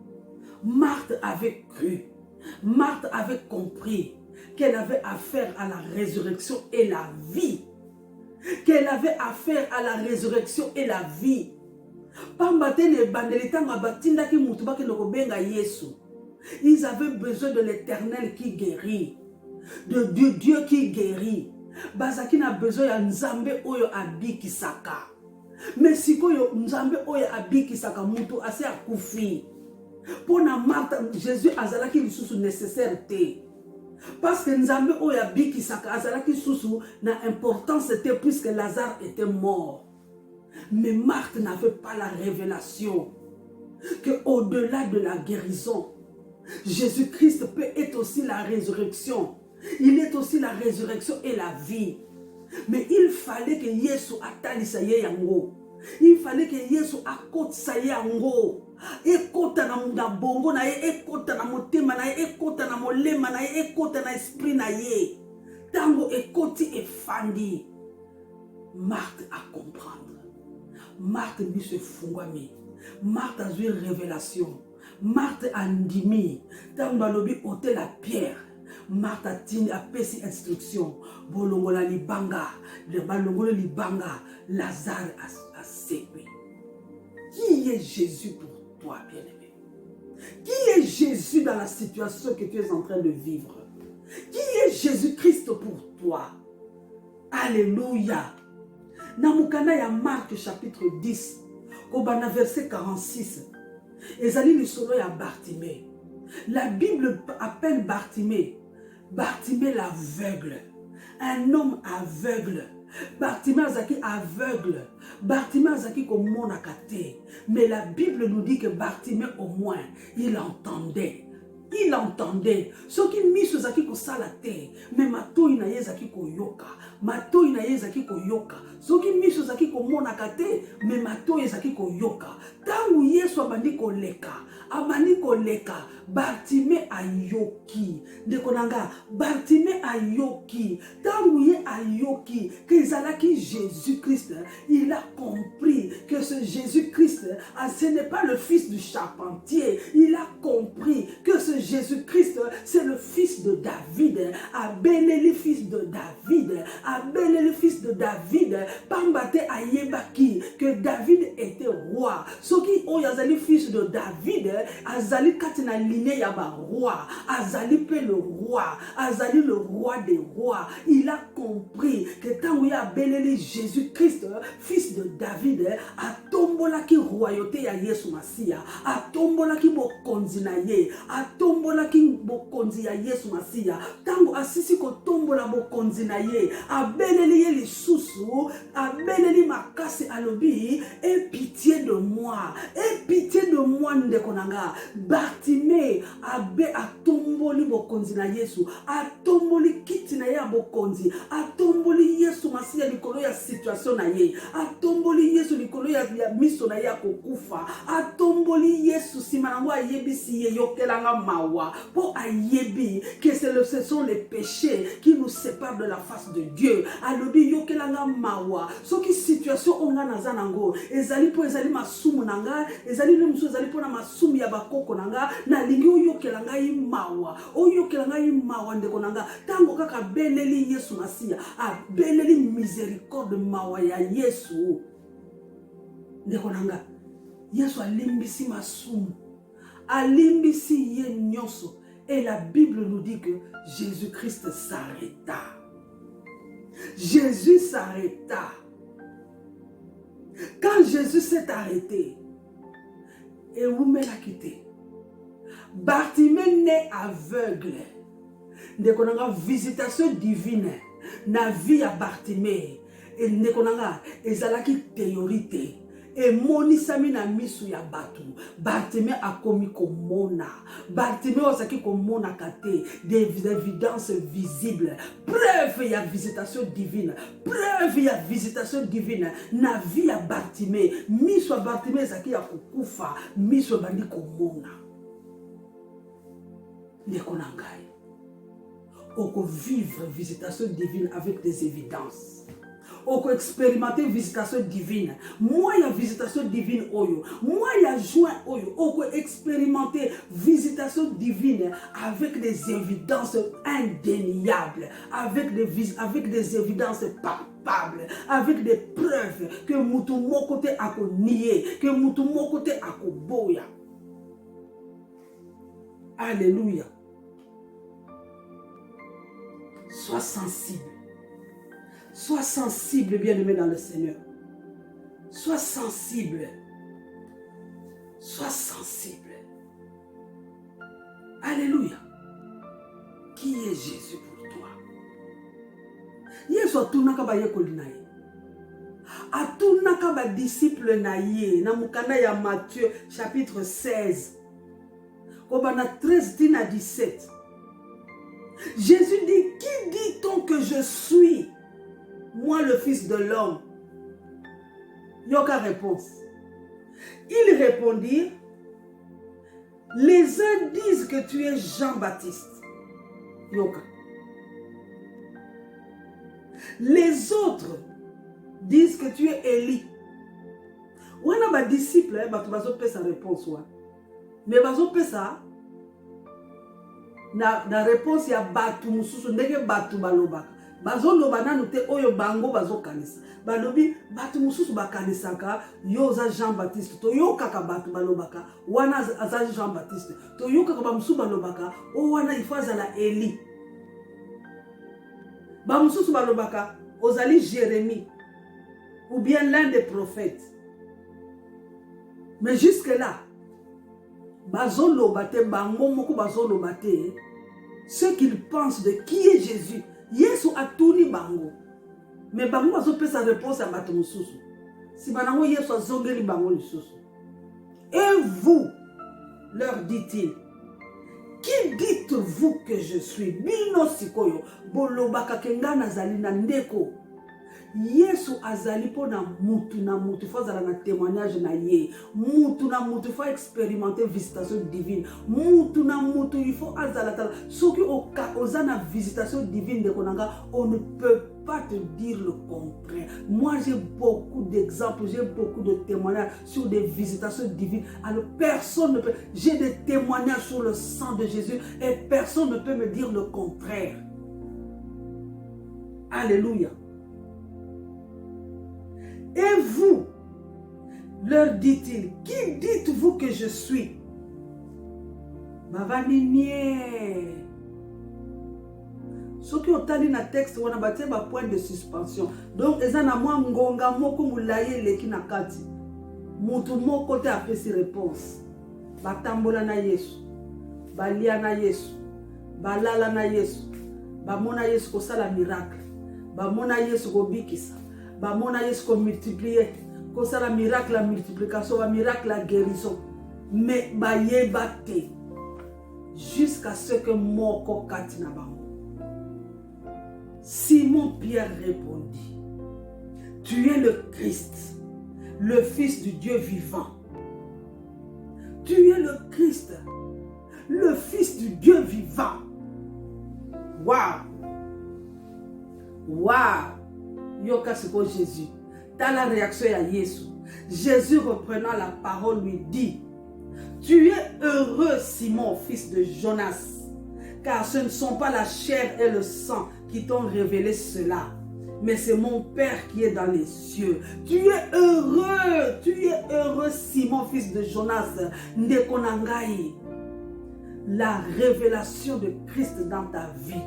Marthe avait cru, Marthe avait compris qu'elle avait affaire à la résurrection et la vie. Qu'elle avait affaire à la résurrection et la vie. Ils avaient besoin de l'Éternel qui guérit, de Dieu qui guérit. Bazaki n'a besoin de Nzambe oyo abikisaka. Mais si koyo Nzambe oyo abikisaka mutu ase akufi. Pour na Marthe, Jésus azalaki lisusu nécessaire te. Parce que Nzambe oyo abikisaka azalaki lisusu na importance te puisque Lazare était mort. Mais Marthe n'avait pas la révélation qu'au-delà de la guérison, Jésus-Christ peut être aussi la résurrection. Il est aussi la résurrection et la vie. Mais il fallait que Yesu atalisa ye yango. Il fallait que Yesu akotisa ye yango. Ekota na bongo na ye, ekota na motema na ye, ekota na molema na ye, ekota na esprit na ye. Tango ekoti efandi. Marthe a comprendre. Marthe lui se fungami. Marthe a eu une révélation. Marthe a ndimi. Tango balobi ôter la pierre. Marthe a tini a pesi instruction. Bolongola libanga. Le balongola libanga. Lazare a séduit. Qui est Jésus pour toi, bien-aimé? Qui est Jésus dans la situation que tu es en train de vivre? Qui est Jésus-Christ pour toi? Alléluia. Namukana ya Marc chapitre 10, Kobana verset 46. Ezali lisolo ya Bartimée. La Bible appelle Bartimée l'aveugle. Un homme aveugle. Bartimée azaki aveugle. Bartimée azaki komona kate. Mais la Bible nous dit que Bartimée au moins, il entendait. Il entendait. Ce qui miso zaki ko salate, mais mato ina yezaki ko yoka. Mato ina yezaki ko yoka. Ce qui miso zaki ko monakate, mais mato yezaki ko yoka. Tangu Yesu abandi ko leka. Abandi ko leka. Bartimée ayoki. Dekonanga, Bartimée ayoki. Tangu ye ayoki. Que zalaki Jésus-Christ. Il a compris que ce Jésus-Christ, ce n'est pas le fils du charpentier. Il a compris que ce Jésus-Christ, c'est le fils de David. Abeleli fils de David. Abeleli fils de David. Pambate ayebaki que David était roi. Soki oyazali fils de David, azali katina liné yaba roi. Azali pe le roi. Azali le roi des rois. Il a compris que tant où y a abeleli Jésus-Christ, fils de David, a tombola ki royauté ya Yesu Masia. A tombola ki bokonzi na ye. A tombola ki bokonzi ya Yesu Masia. Tango asisi ko tombola bokonzi na ye. Abeleli ye lisusu. Abeleli makasi alobi. Aie pitié de moi. Aie pitié de moi ndekonanga. Bartimée te abe atomboli bokonzi na Yesu, atomboli kiti na ye bokonzi, atomboli Yesu masiya likolo ya situation na ye, atomboli Yesu likolo ya miso na ye kokufa, atomboli Yesu simanango ayebisi ye yokelanga mawa po ayebi que ce sont les péchés qui nous séparent de la face de Dieu. Alobi yokelanga mawa soki situation onga nazanango ezali po ezali masumu nanga, ezali lemuso ezali po na masumu ya bakoko nanga, na lingi oyokelanga imawa, oyokelanga imawa ndeko nanga, tango kaka beleli Yesu masiya, beleli miséricorde mawa ya Yesu ndeko nanga, Yesu alimbisi masumu, alimbisi ye nyonso. Et la Bible nous dit que Jésus-Christ s'arrêta. Jésus s'arrêta. Quand Jésus s'est arrêté, et où l'a quitté, Bartimée né aveugle. Ndeko nanga visitation divine na vie à Bartimée. Et ndeko nanga ezalaki théorité. Et monisami na misu ya batu. Bartimée a commis komona. Bartimée osaki komona kate. Des évidences visibles. Preuve ya visitation divine. Preuve ya visitation divine. Na vie ya Bartimée. Misu ya Bartimée ezaki ya kukufa. Misu ya bandi komona. Ndeko na ngai. Oko vivre visitation divine avec des évidences. On peut expérimenter visitation divine. Moi, il y a visitation divine. Moi, il y a joint. On peut expérimenter visitation divine avec des évidences indéniables, avec des évidences palpables, avec des preuves que mon côté a nié, que mon côté a boya. Alléluia. Sois sensible. Sois sensible, bien-aimé dans le Seigneur. Sois sensible. Sois sensible. Alléluia. Qui est Jésus pour toi? Yesu atunaka ba yekoli na ye. Atunaka ba disciple na ye. Na mukanda ya Matthieu chapitre 16. Kobana 13 à 17. Jésus dit, qui dit-on que je suis? Moi, le Fils de l'homme. Yoka réponse. Ils répondirent, les uns disent que tu es Jean-Baptiste. Yoka. Les autres disent que tu es Élie. On a des disciples, tu vas faire sa réponse. Mais bazo pesa na réponse ya batu mususu ndenge batu balobaka. Bazo loba nanu te oyo bango bazo kanisa. Balobi batu mususu bakanisaka yo za Jean-Baptiste. To yo kaka batu balobaka wana za Jean-Baptiste. To yo kaka ba mususu balobaka o wana ifaza la Eli. Ba mususu balobaka ozali Jérémie ou bien l'un des prophètes. Mais jusque là bazo loba te bango moko bazo loba te ce qu'ils pensent de qui est Jésus. Yesu atuni bango. Mais bango bazo pe sa réponse à bato mususu. Si banango Yesu azongeli bango lisusu. Et vous, leur dit-il, qui dites-vous que je suis? Bino sikoyo bolobaka kenga nazali na ndeko. Yesu azali po na mutu fazala na témoignage na ye. Mutu na mutu faut expérimenter visitation divine. Mutu na mutu il faut azala tala. Soki ozana visitation divine de konanga, on ne peut pas te dire le contraire. Moi j'ai beaucoup d'exemples, j'ai beaucoup de témoignages sur des visitations divines. Alors personne ne peut, j'ai des témoignages sur le sang de Jésus et personne ne peut me dire le contraire. Alléluia. Et vous, leur dit-il, qui dites-vous que je suis? Bavaninier. Ce qui ont dit dans le texte, on a battu un point de suspension. Donc, ils ont moi ngonga moko moulaye leki na kati. Mutu moko te a fait ses réponses. Batambola na Yesu. Balia na Yesu. Balala na Yesu. Bamona Yesu ko sala miracle. Bamona Yesu ko bikisa. Bamona Yesu ko multiplier. Ko sala miracle la multiplication, ba miracle la guérison. Mais baye bate. jusqu'à ce que moko kati na bango. Simon-Pierre répondit, tu es le Christ, le Fils du Dieu vivant. Tu es le Christ, le Fils du Dieu vivant. Waouh! Waouh! Yoka siko Jésus. Dans la réaction à Jésus, Jésus reprenant la parole lui dit, tu es heureux Simon, fils de Jonas, car ce ne sont pas la chair et le sang qui t'ont révélé cela, mais c'est mon Père qui est dans les cieux. Tu es heureux Simon, fils de Jonas, Ndekonangai. La révélation de Christ dans ta vie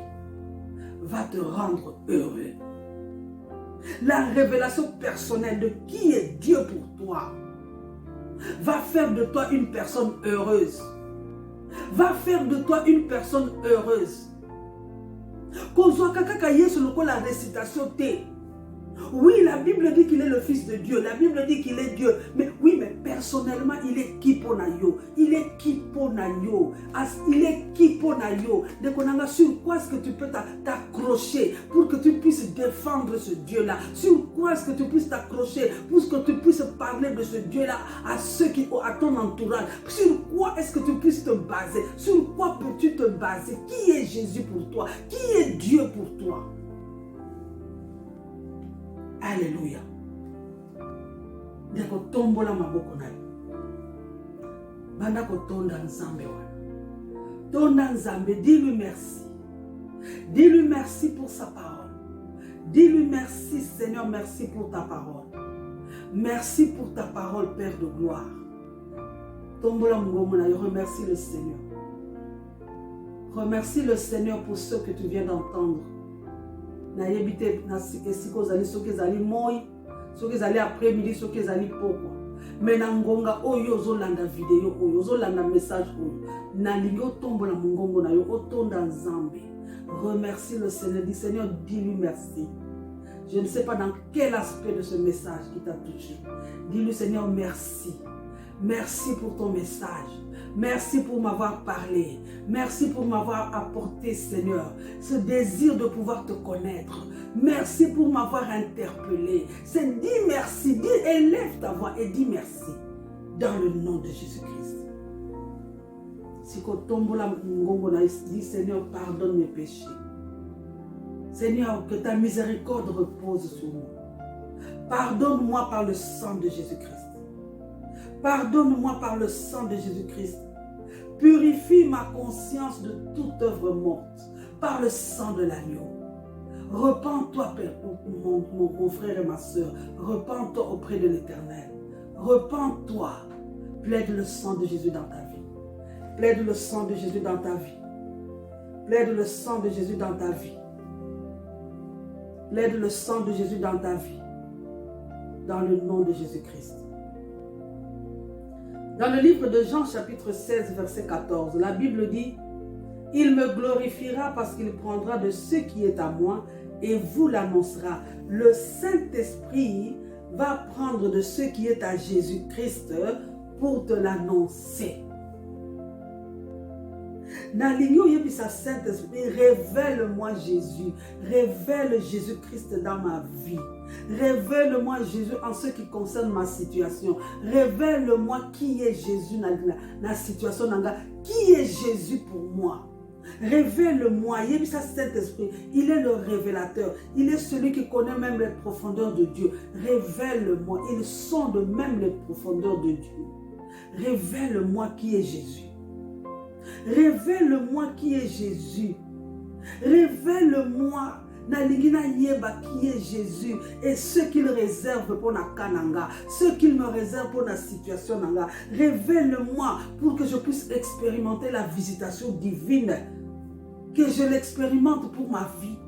va te rendre heureux. La révélation personnelle de qui est Dieu pour toi va faire de toi une personne heureuse. Va faire de toi une personne heureuse. Kozwa kaka Yesu lokola la récitation te. Oui, la Bible dit qu'il est le Fils de Dieu. La Bible dit qu'il est Dieu. Mais oui, mais personnellement, il est qui pour Nayo? Il est qui pour Nayo? Il est qui pour Nayo? Donc, sur quoi est-ce que tu peux t'accrocher pour que tu puisses défendre ce Dieu-là? Sur quoi est-ce que tu puisses t'accrocher pour que tu puisses parler de ce Dieu-là à ceux qui sont à ton entourage? Sur quoi est-ce que tu puisses te baser? Sur quoi peux-tu te baser? Qui est Jésus pour toi? Qui est Dieu pour toi? Alléluia. Ndeko tombola maboko na yo. Banda ko tonda nzambe wana. Tonda nzambe, dis-lui merci. Dis-lui merci pour sa parole. Dis-lui merci Seigneur, merci pour ta parole. Merci pour ta parole Père de gloire. Tombola mgongo na yo, remercie le Seigneur. Remercie le Seigneur pour ce que tu viens d'entendre. Na yebite na sikesiko zali soki zali moi soki zali après-midi soki zali poko mais na ngonga oyo ozolanda vidéo oyo ozolanda message oyo na lingo tombola mongongo na yo otonda nzambe. Remercie le Seigneur, dis Seigneur, dis-lui merci. Je ne sais pas dans quel aspect de ce message qui t'a touché. Dis-lui Seigneur merci. Merci pour ton message. Merci pour m'avoir parlé. Merci pour m'avoir apporté, Seigneur, ce désir de pouvoir te connaître. Merci pour m'avoir interpellé. C'est dis merci, dis, élève ta voix et dis merci. Dans le nom de Jésus-Christ. Si dis Seigneur, pardonne mes péchés. Seigneur, que ta miséricorde repose sur moi. Pardonne-moi par le sang de Jésus-Christ. Pardonne-moi par le sang de Jésus-Christ. Purifie ma conscience de toute œuvre morte par le sang de l'agneau. Repends-toi, Père, mon frère et ma soeur. Repends-toi auprès de l'Éternel. Repends-toi. Plaide le sang de Jésus dans ta vie. Plaide le sang de Jésus dans ta vie. Plaide le sang de Jésus dans ta vie. Plaide le sang de Jésus dans ta vie. Dans le nom de Jésus-Christ. Dans le livre de Jean, chapitre 16, verset 14, la Bible dit « Il me glorifiera parce qu'il prendra de ce qui est à moi et vous l'annoncera. Le Saint-Esprit va prendre de ce qui est à Jésus-Christ pour te l'annoncer. » Naligno yebisa Saint-Esprit, révèle-moi Jésus, révèle Jésus-Christ dans ma vie. Révèle-moi Jésus en ce qui concerne ma situation. Révèle-moi qui est Jésus dans la situation. Qui est Jésus pour moi? Révèle-moi. Yebisa Saint-Esprit, il est le révélateur. Il est celui qui connaît même les profondeurs de Dieu. Révèle-moi. Ils sonde même les profondeurs de Dieu. Révèle-moi qui est Jésus. Révèle-moi qui est Jésus. Révèle-moi Nalingina yeba qui est Jésus et ce qu'il réserve pour la kananga, ce qu'il me réserve pour la situation nanga. Révèle-moi pour que je puisse expérimenter la visitation divine, que je l'expérimente pour ma vie,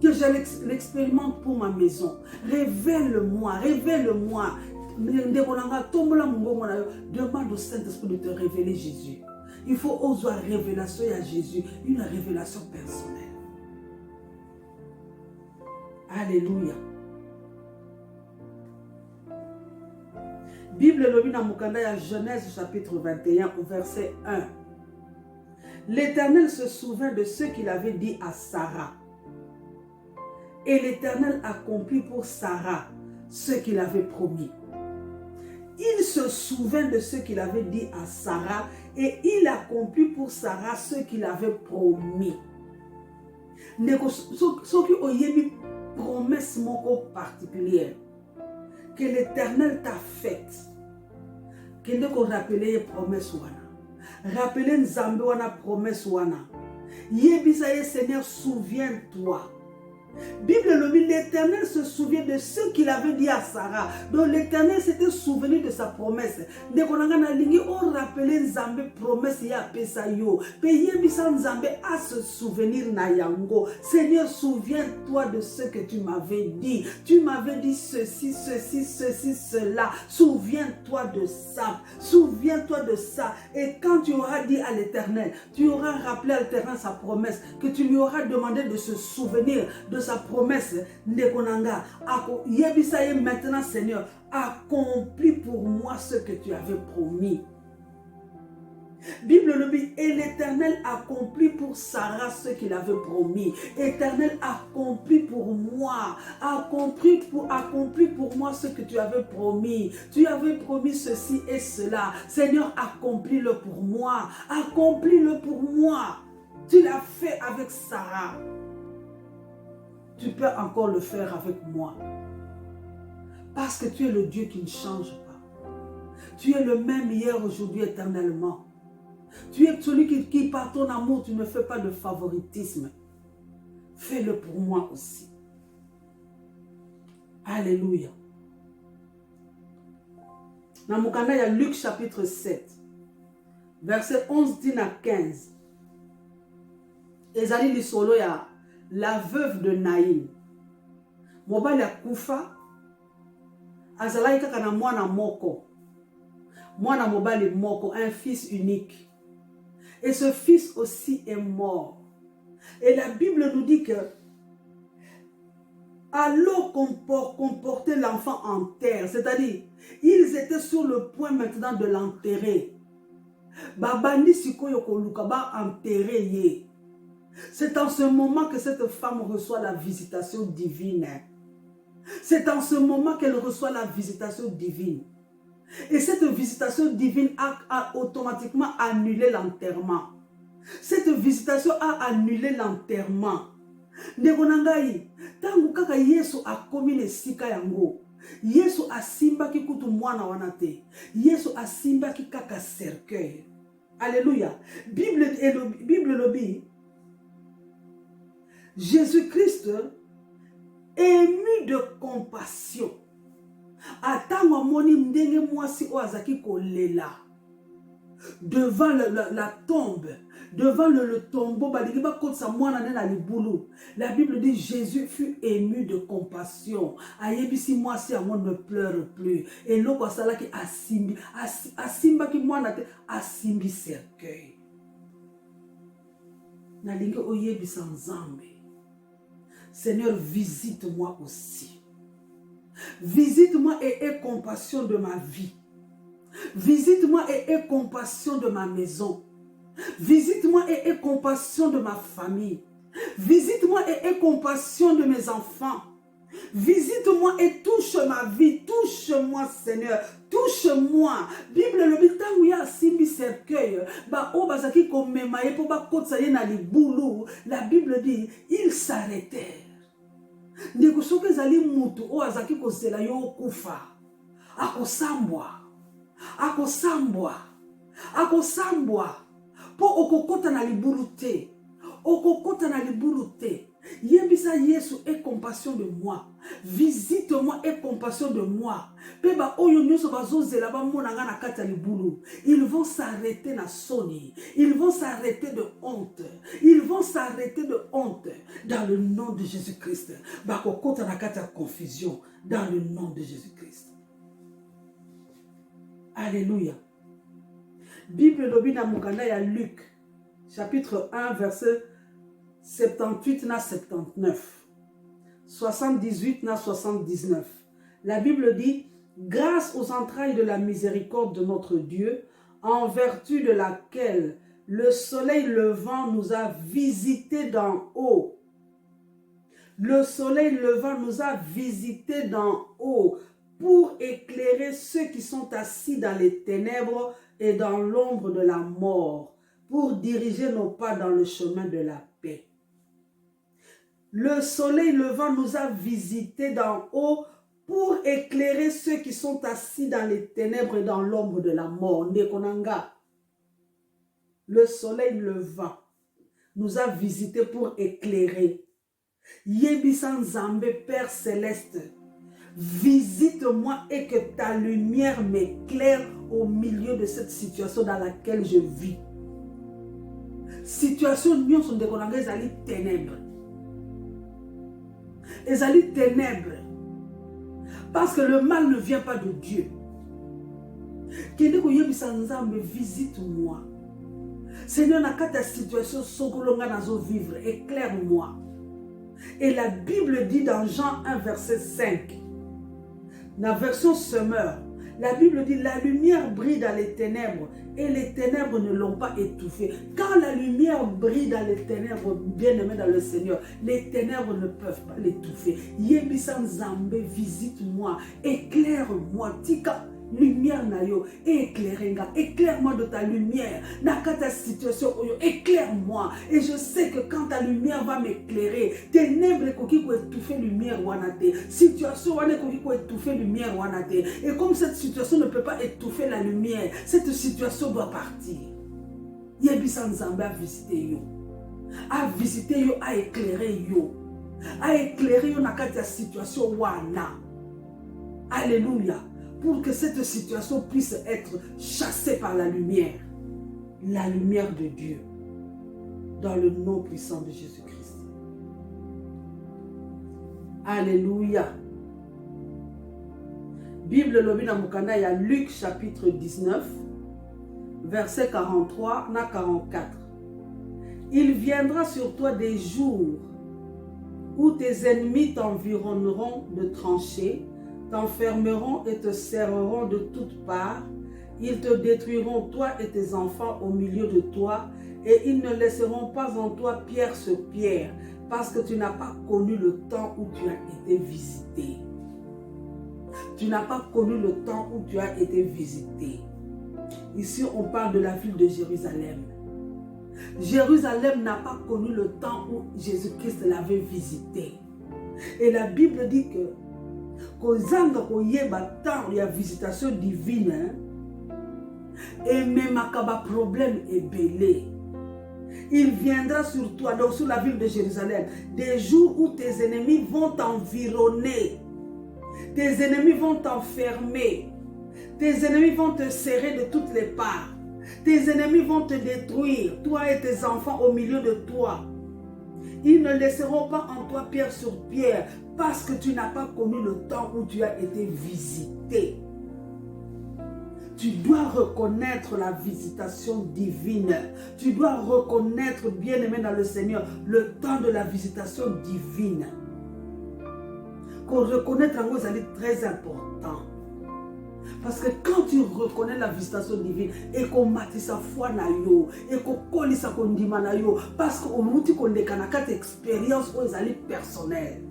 que je l'expérimente pour ma maison. Révèle-moi, révèle-moi. Demande au Saint-Esprit de te révéler Jésus. Il faut oser révélation à Jésus, une révélation personnelle. Alléluia. Bible Lobina Mukanda ya Genèse chapitre 21 au verset 1. L'Éternel se souvint de ce qu'il avait dit à Sarah. Et l'Éternel accomplit pour Sarah ce qu'il avait promis. Il se souvint de ce qu'il avait dit à Sarah et il accomplit pour Sarah ce qu'il avait promis. Ce qui oyebi promesse moko particulière que l'Éternel t'a faite. Que ne qu'on rappelle promesse wana. Rappelez Nzambe wana promesse wana. Yebisa ye Seigneur, souviens-toi. Bible le dit, l'Éternel se souvient de ce qu'il avait dit à Sarah. Donc l'Éternel s'était souvenu de sa promesse. Dès qu'on a lingi, on rappelait Nzambe promesse ya pesa yo. Peye bisa Nzambe à se souvenir na yango. Seigneur, souviens-toi de ce que tu m'avais dit. Tu m'avais dit ceci, ceci, ceci, cela. Souviens-toi de ça. Souviens-toi de ça. Et quand tu auras dit à l'Éternel, tu auras rappelé à l'Éternel sa promesse, que tu lui auras demandé de se souvenir de sa promesse, Ndekonanga, Yebisaye maintenant Seigneur, accomplis pour moi ce que tu avais promis. Bible le dit, et l'Éternel accomplit pour Sarah ce qu'il avait promis. Éternel, accomplis pour moi, accomplis pour moi ce que tu avais promis. Tu avais promis ceci et cela. Seigneur, accomplis-le pour moi, accomplis-le pour moi. Tu l'as fait avec Sarah. Tu peux encore le faire avec moi. Parce que tu es le Dieu qui ne change pas. Tu es le même hier, aujourd'hui, éternellement. Tu es celui qui par ton amour, tu ne fais pas de favoritisme. Fais-le pour moi aussi. Alléluia. Dans mon canal, il y a Luc chapitre 7, verset 11 à 15. Ezali lisolo ya la veuve de Naïm. Mobali ya kufa. Azalaki kaka na mwana moko. Mwana mobali moko, un fils unique. Et ce fils aussi est mort. Et la Bible nous dit que alors qu'on portait l'enfant en terre, c'est-à-dire, ils étaient sur le point maintenant de l'enterrer. Babandi sikoyo koluka ba enterrer ye. C'est en ce moment que cette femme reçoit la visitation divine. C'est en ce moment qu'elle reçoit la visitation divine. Et cette visitation divine a automatiquement annulé l'enterrement. Cette visitation a annulé l'enterrement. Ndekonangai, tangu kaka Yesu a commis les sika yango. Yesu a simba ki kutu mwana wanate. Yesu a simba ki kaka cercueil. Alléluia. Bible le dit. Jésus-Christ, ému de compassion, attend moni mdenge mwasi oazaki kolela devant la tombe, devant le tombeau, la Bible dit Jésus fut ému de compassion. Ayebisi mwasi amon ne pleure plus. Et l'eau qui asimba ki mwana te asimbi cercueil. Nalingi oyebisa Nzambe. Seigneur, visite-moi aussi. Visite-moi et aie compassion de ma vie. Visite-moi et aie compassion de ma maison. Visite-moi et aie compassion de ma famille. Visite-moi et aie compassion de mes enfants. Visite-moi et touche ma vie. Touche-moi, Seigneur. Touche-moi. Bible le dit tant où il y a simbi cercueil. Ba o bazaki komemaye po ba kotsaye na libulu. La Bible dit ils s'arrêtèrent. Ndeko soki ezali mutu o azaki kozela yo kufa. Akosambwa. Akosambwa. Akosambwa. Po okokota na libulu te. Okokota na libulu te. Yebisa Yesu, aie compassion de moi. Visite-moi, aie compassion de moi. Peba oyo nyoso bazozela ba monanga na kati ya libulu. Ils vont s'arrêter na soni. Ils vont s'arrêter de honte. Ils vont s'arrêter de honte. Dans le nom de Jésus-Christ. Bakokota na kati ya confusion. Dans le nom de Jésus-Christ. Alléluia. Bible lobi na mukanda ya Luc. Chapitre 1, verset 78 na 79. 78 na 79. La Bible dit, grâce aux entrailles de la miséricorde de notre Dieu, en vertu de laquelle le soleil levant nous a visités d'en haut. Le soleil levant nous a visités d'en haut pour éclairer ceux qui sont assis dans les ténèbres et dans l'ombre de la mort, pour diriger nos pas dans le chemin de la paix. Le soleil levant nous a visités d'en haut pour éclairer ceux qui sont assis dans les ténèbres et dans l'ombre de la mort. Ndekonanga. Le soleil levant nous a visités pour éclairer. Yebisan Nzambe, Père Céleste, visite-moi et que ta lumière m'éclaire au milieu de cette situation dans laquelle je vis. Situation nous sont des ténèbres. Ezali ténèbres. Parce que le mal ne vient pas de Dieu. Visite-moi. Seigneur, dans ta situation, vivre, éclaire-moi. Et la Bible dit dans Jean 1, verset 5, dans la version Semeur, la Bible dit, la lumière brille dans les ténèbres et les ténèbres ne l'ont pas étouffée. Quand la lumière brille dans les ténèbres, bien-aimé dans le Seigneur, les ténèbres ne peuvent pas l'étouffer. Yebisan Nzambe, visite-moi, éclaire-moi, tika. Lumière nayo, éclaire-moi de ta lumière, nakata situation, éclaire-moi, et je sais que quand ta lumière va m'éclairer, ténèbres qui peut étouffer lumière wanate, situation qui peut étouffer lumière wanate, et comme cette situation ne peut pas étouffer la lumière, cette situation doit partir. Yebisan Nzambe a visité yo, a éclairé yo nakata situation wana. Alléluia. Pour que cette situation puisse être chassée par la lumière de Dieu, dans le nom puissant de Jésus-Christ. Alléluia. Bible lobi na mukanda ya Luc chapitre 19, verset 43 à 44. Il viendra sur toi des jours où tes ennemis t'environneront de tranchées, t'enfermeront et te serreront de toutes parts. Ils te détruiront, toi et tes enfants, au milieu de toi, et ils ne laisseront pas en toi pierre sur pierre, parce que tu n'as pas connu le temps où tu as été visité. Tu n'as pas connu le temps où tu as été visité. Ici, on parle de la ville de Jérusalem. Jérusalem n'a pas connu le temps où Jésus-Christ l'avait visité. Et la Bible dit que kozanga koyeba temps ya visitation divine et même akaba problème est belé. Il viendra sur toi, donc sur la ville de Jérusalem, des jours où tes ennemis vont t'environner, tes ennemis vont t'enfermer, tes ennemis vont te serrer de toutes les parts, tes ennemis vont te détruire, toi et tes enfants au milieu de toi. Ils ne laisseront pas en toi pierre sur pierre, parce que tu n'as pas connu le temps où tu as été visité. Tu dois reconnaître la visitation divine. Tu dois reconnaître, bien-aimé dans le Seigneur, le temps de la visitation divine. Qu'on reconnaître en vous, c'est très important. Parce que quand tu reconnais la visitation divine et qu'on mati sa foi na yo et qu'on colle sa kondima na yo, parce qu'on mouti qu'on décanacate expérience aux alliés personnels.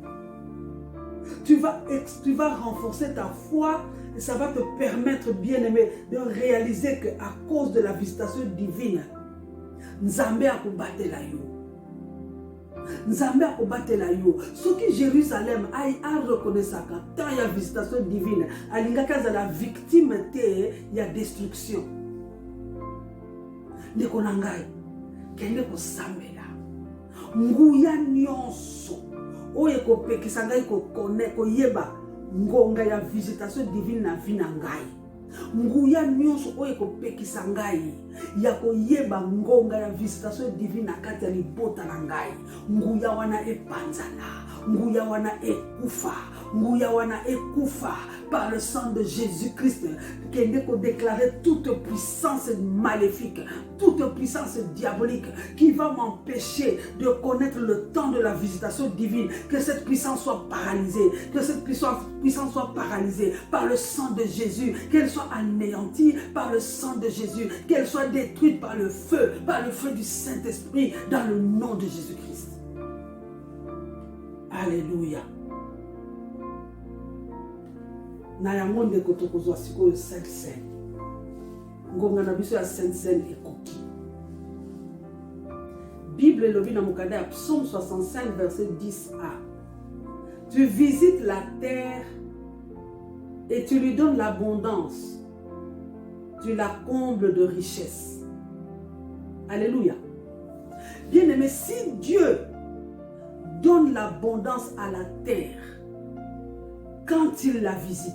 Tu vas renforcer ta foi et ça va te permettre, bien-aimé, de réaliser qu'à cause de la visitation divine, Nzambe a combattu la yo. Nzambe a combattu la yo. Ce qui Jérusalem a reconnu ça quand il y a visitation divine, alingaka za la victime te ya destruction. Ndeko nangai, kende ko sambela. Nguya nyonso. Oye ko pekisa ngai ko connaître ko yeba ngonga ya visitation divine na vie na ngai. Nguya nyonso oye ko pekisa ngai ya ko yeba ngonga ya visitation divine na kati ya libota na ngai. Nguya wana epanzana, nguya wana ekufa, Nguyawana ekufa par le sang de Jésus-Christ. Qu'on déclarer toute puissance maléfique, toute puissance diabolique qui va m'empêcher de connaître le temps de la visitation divine. Que cette puissance soit paralysée, que cette puissance soit paralysée par le sang de Jésus, qu'elle soit anéantie par le sang de Jésus, qu'elle soit détruite par le feu du Saint-Esprit, dans le nom de Jésus-Christ. Alléluia. Na yango ndeko tokozwa sikoyo Sainte Seine. Ngonga na biso ya Sainte Seine ekoki. Bible elobi na mokanda ya Psaume 65 verset 10a. Tu visites la terre et tu lui donnes l'abondance. Tu la combles de richesse. Alléluia. Bien-aimé, si Dieu donne l'abondance à la terre quand il la visite,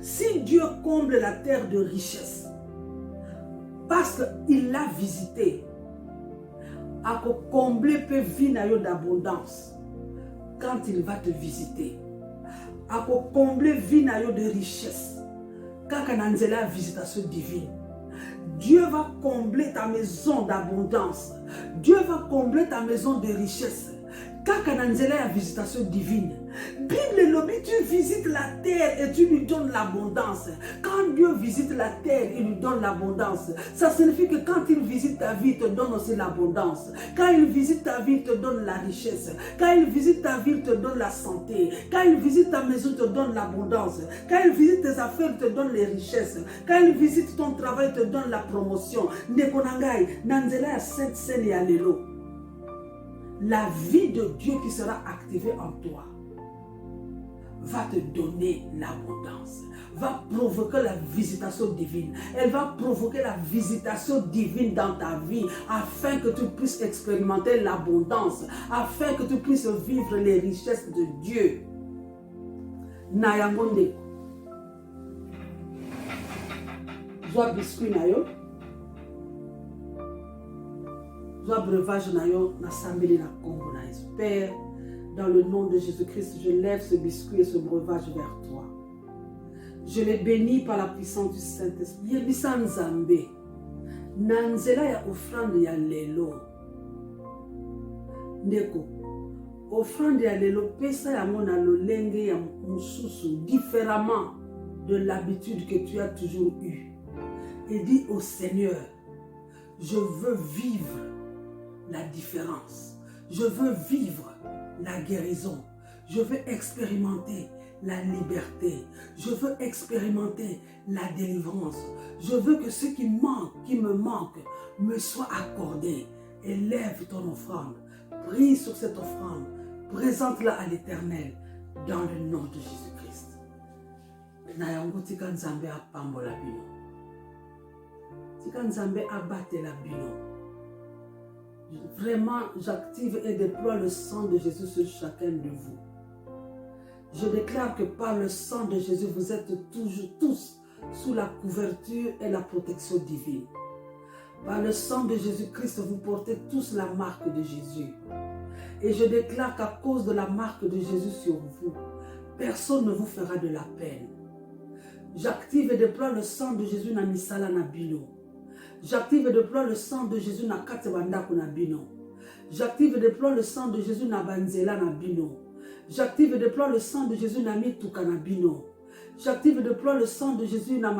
si Dieu comble la terre de richesse parce qu'il l'a visité, à combler peut vivre d'abondance quand il va te visiter, à combler vivre de richesse quand il a la visitation divine. Dieu va combler ta maison d'abondance. Dieu va combler ta maison de richesse. Quand il y a la visitation divine, Bible lobby, tu visites la terre et tu lui donnes l'abondance. Quand Dieu visite la terre, il lui donne l'abondance. Ça signifie que quand il visite ta vie, il te donne aussi l'abondance. Quand il visite ta vie, il te donne la richesse. Quand il visite ta vie, il te donne la santé. Quand il visite ta maison, il te donne l'abondance. Quand il visite tes affaires, il te donne les richesses. Quand il visite ton travail, il te donne la promotion. Nekonangai, Nanzela ya Sainte Seine ya lelo. La vie de Dieu qui sera activée en toi va te donner l'abondance, va provoquer la visitation divine. Elle va provoquer la visitation divine dans ta vie afin que tu puisses expérimenter l'abondance, afin que tu puisses vivre les richesses de Dieu. Nayangonde. Joie biscuit nayo. Joie breuvage nayo na sambeli na kombo na Yesu. Père, dans le nom de Jésus-Christ, je lève ce biscuit et ce breuvage vers toi. Je les bénis par la puissance du Saint-Esprit. Yebisa Nzambe. Nanzela ya offrande ya lelo. Ndeko. Offrande ya lelo pesa ya mona lolenge ya mususu différemment de l'habitude que tu as toujours eue. Et dis au Seigneur, je veux vivre la différence. Je veux vivre la guérison. Je veux expérimenter la liberté. Je veux expérimenter la délivrance. Je veux que ce qui me manque, me soit accordé. Élève ton offrande. Prie sur cette offrande. Présente-la à l'Éternel dans le nom de Jésus-Christ. Nayango tika Nzambe apambola bino. Tika Nzambe abate la bino. Vraiment, j'active et déploie le sang de Jésus sur chacun de vous. Je déclare que par le sang de Jésus, vous êtes toujours tous sous la couverture et la protection divine. Par le sang de Jésus-Christ, vous portez tous la marque de Jésus. Et je déclare qu'à cause de la marque de Jésus sur vous, personne ne vous fera de la peine. J'active et déploie le sang de Jésus na misala na bino. J'active et déploie le sang de Jésus na katebanda na bino. J'active et déploie le sang de Jésus na banzela na bino. J'active et déploie le sang de Jésus na mituka na bino. J'active et déploie le sang de Jésus na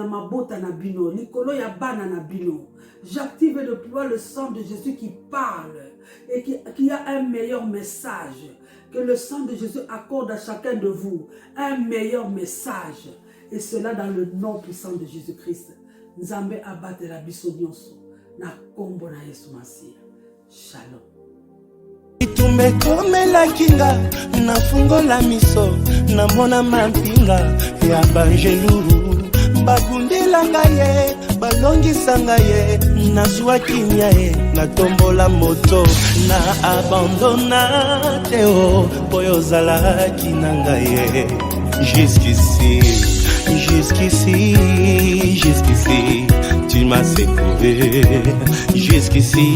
mabota na bino. Likolo ya bana na bino. J'active et déploie le sang de Jésus qui parle et qui a un meilleur message. Que le sang de Jésus accorde à chacun de vous un meilleur message. Et cela dans le nom puissant de Jésus-Christ. Nzambe abate la biso nyonso na kombo na Yesu Masiya. Shalom. Itumbe komela kinga na fungola miso na mona mampinga ya banjelu bagundela ngaye balongisa ngaye na zwa kinya ye na tombola moto na abandona teo boyozala kinanga ye jusqu'ici, tu m'as secouru. Jusqu'ici,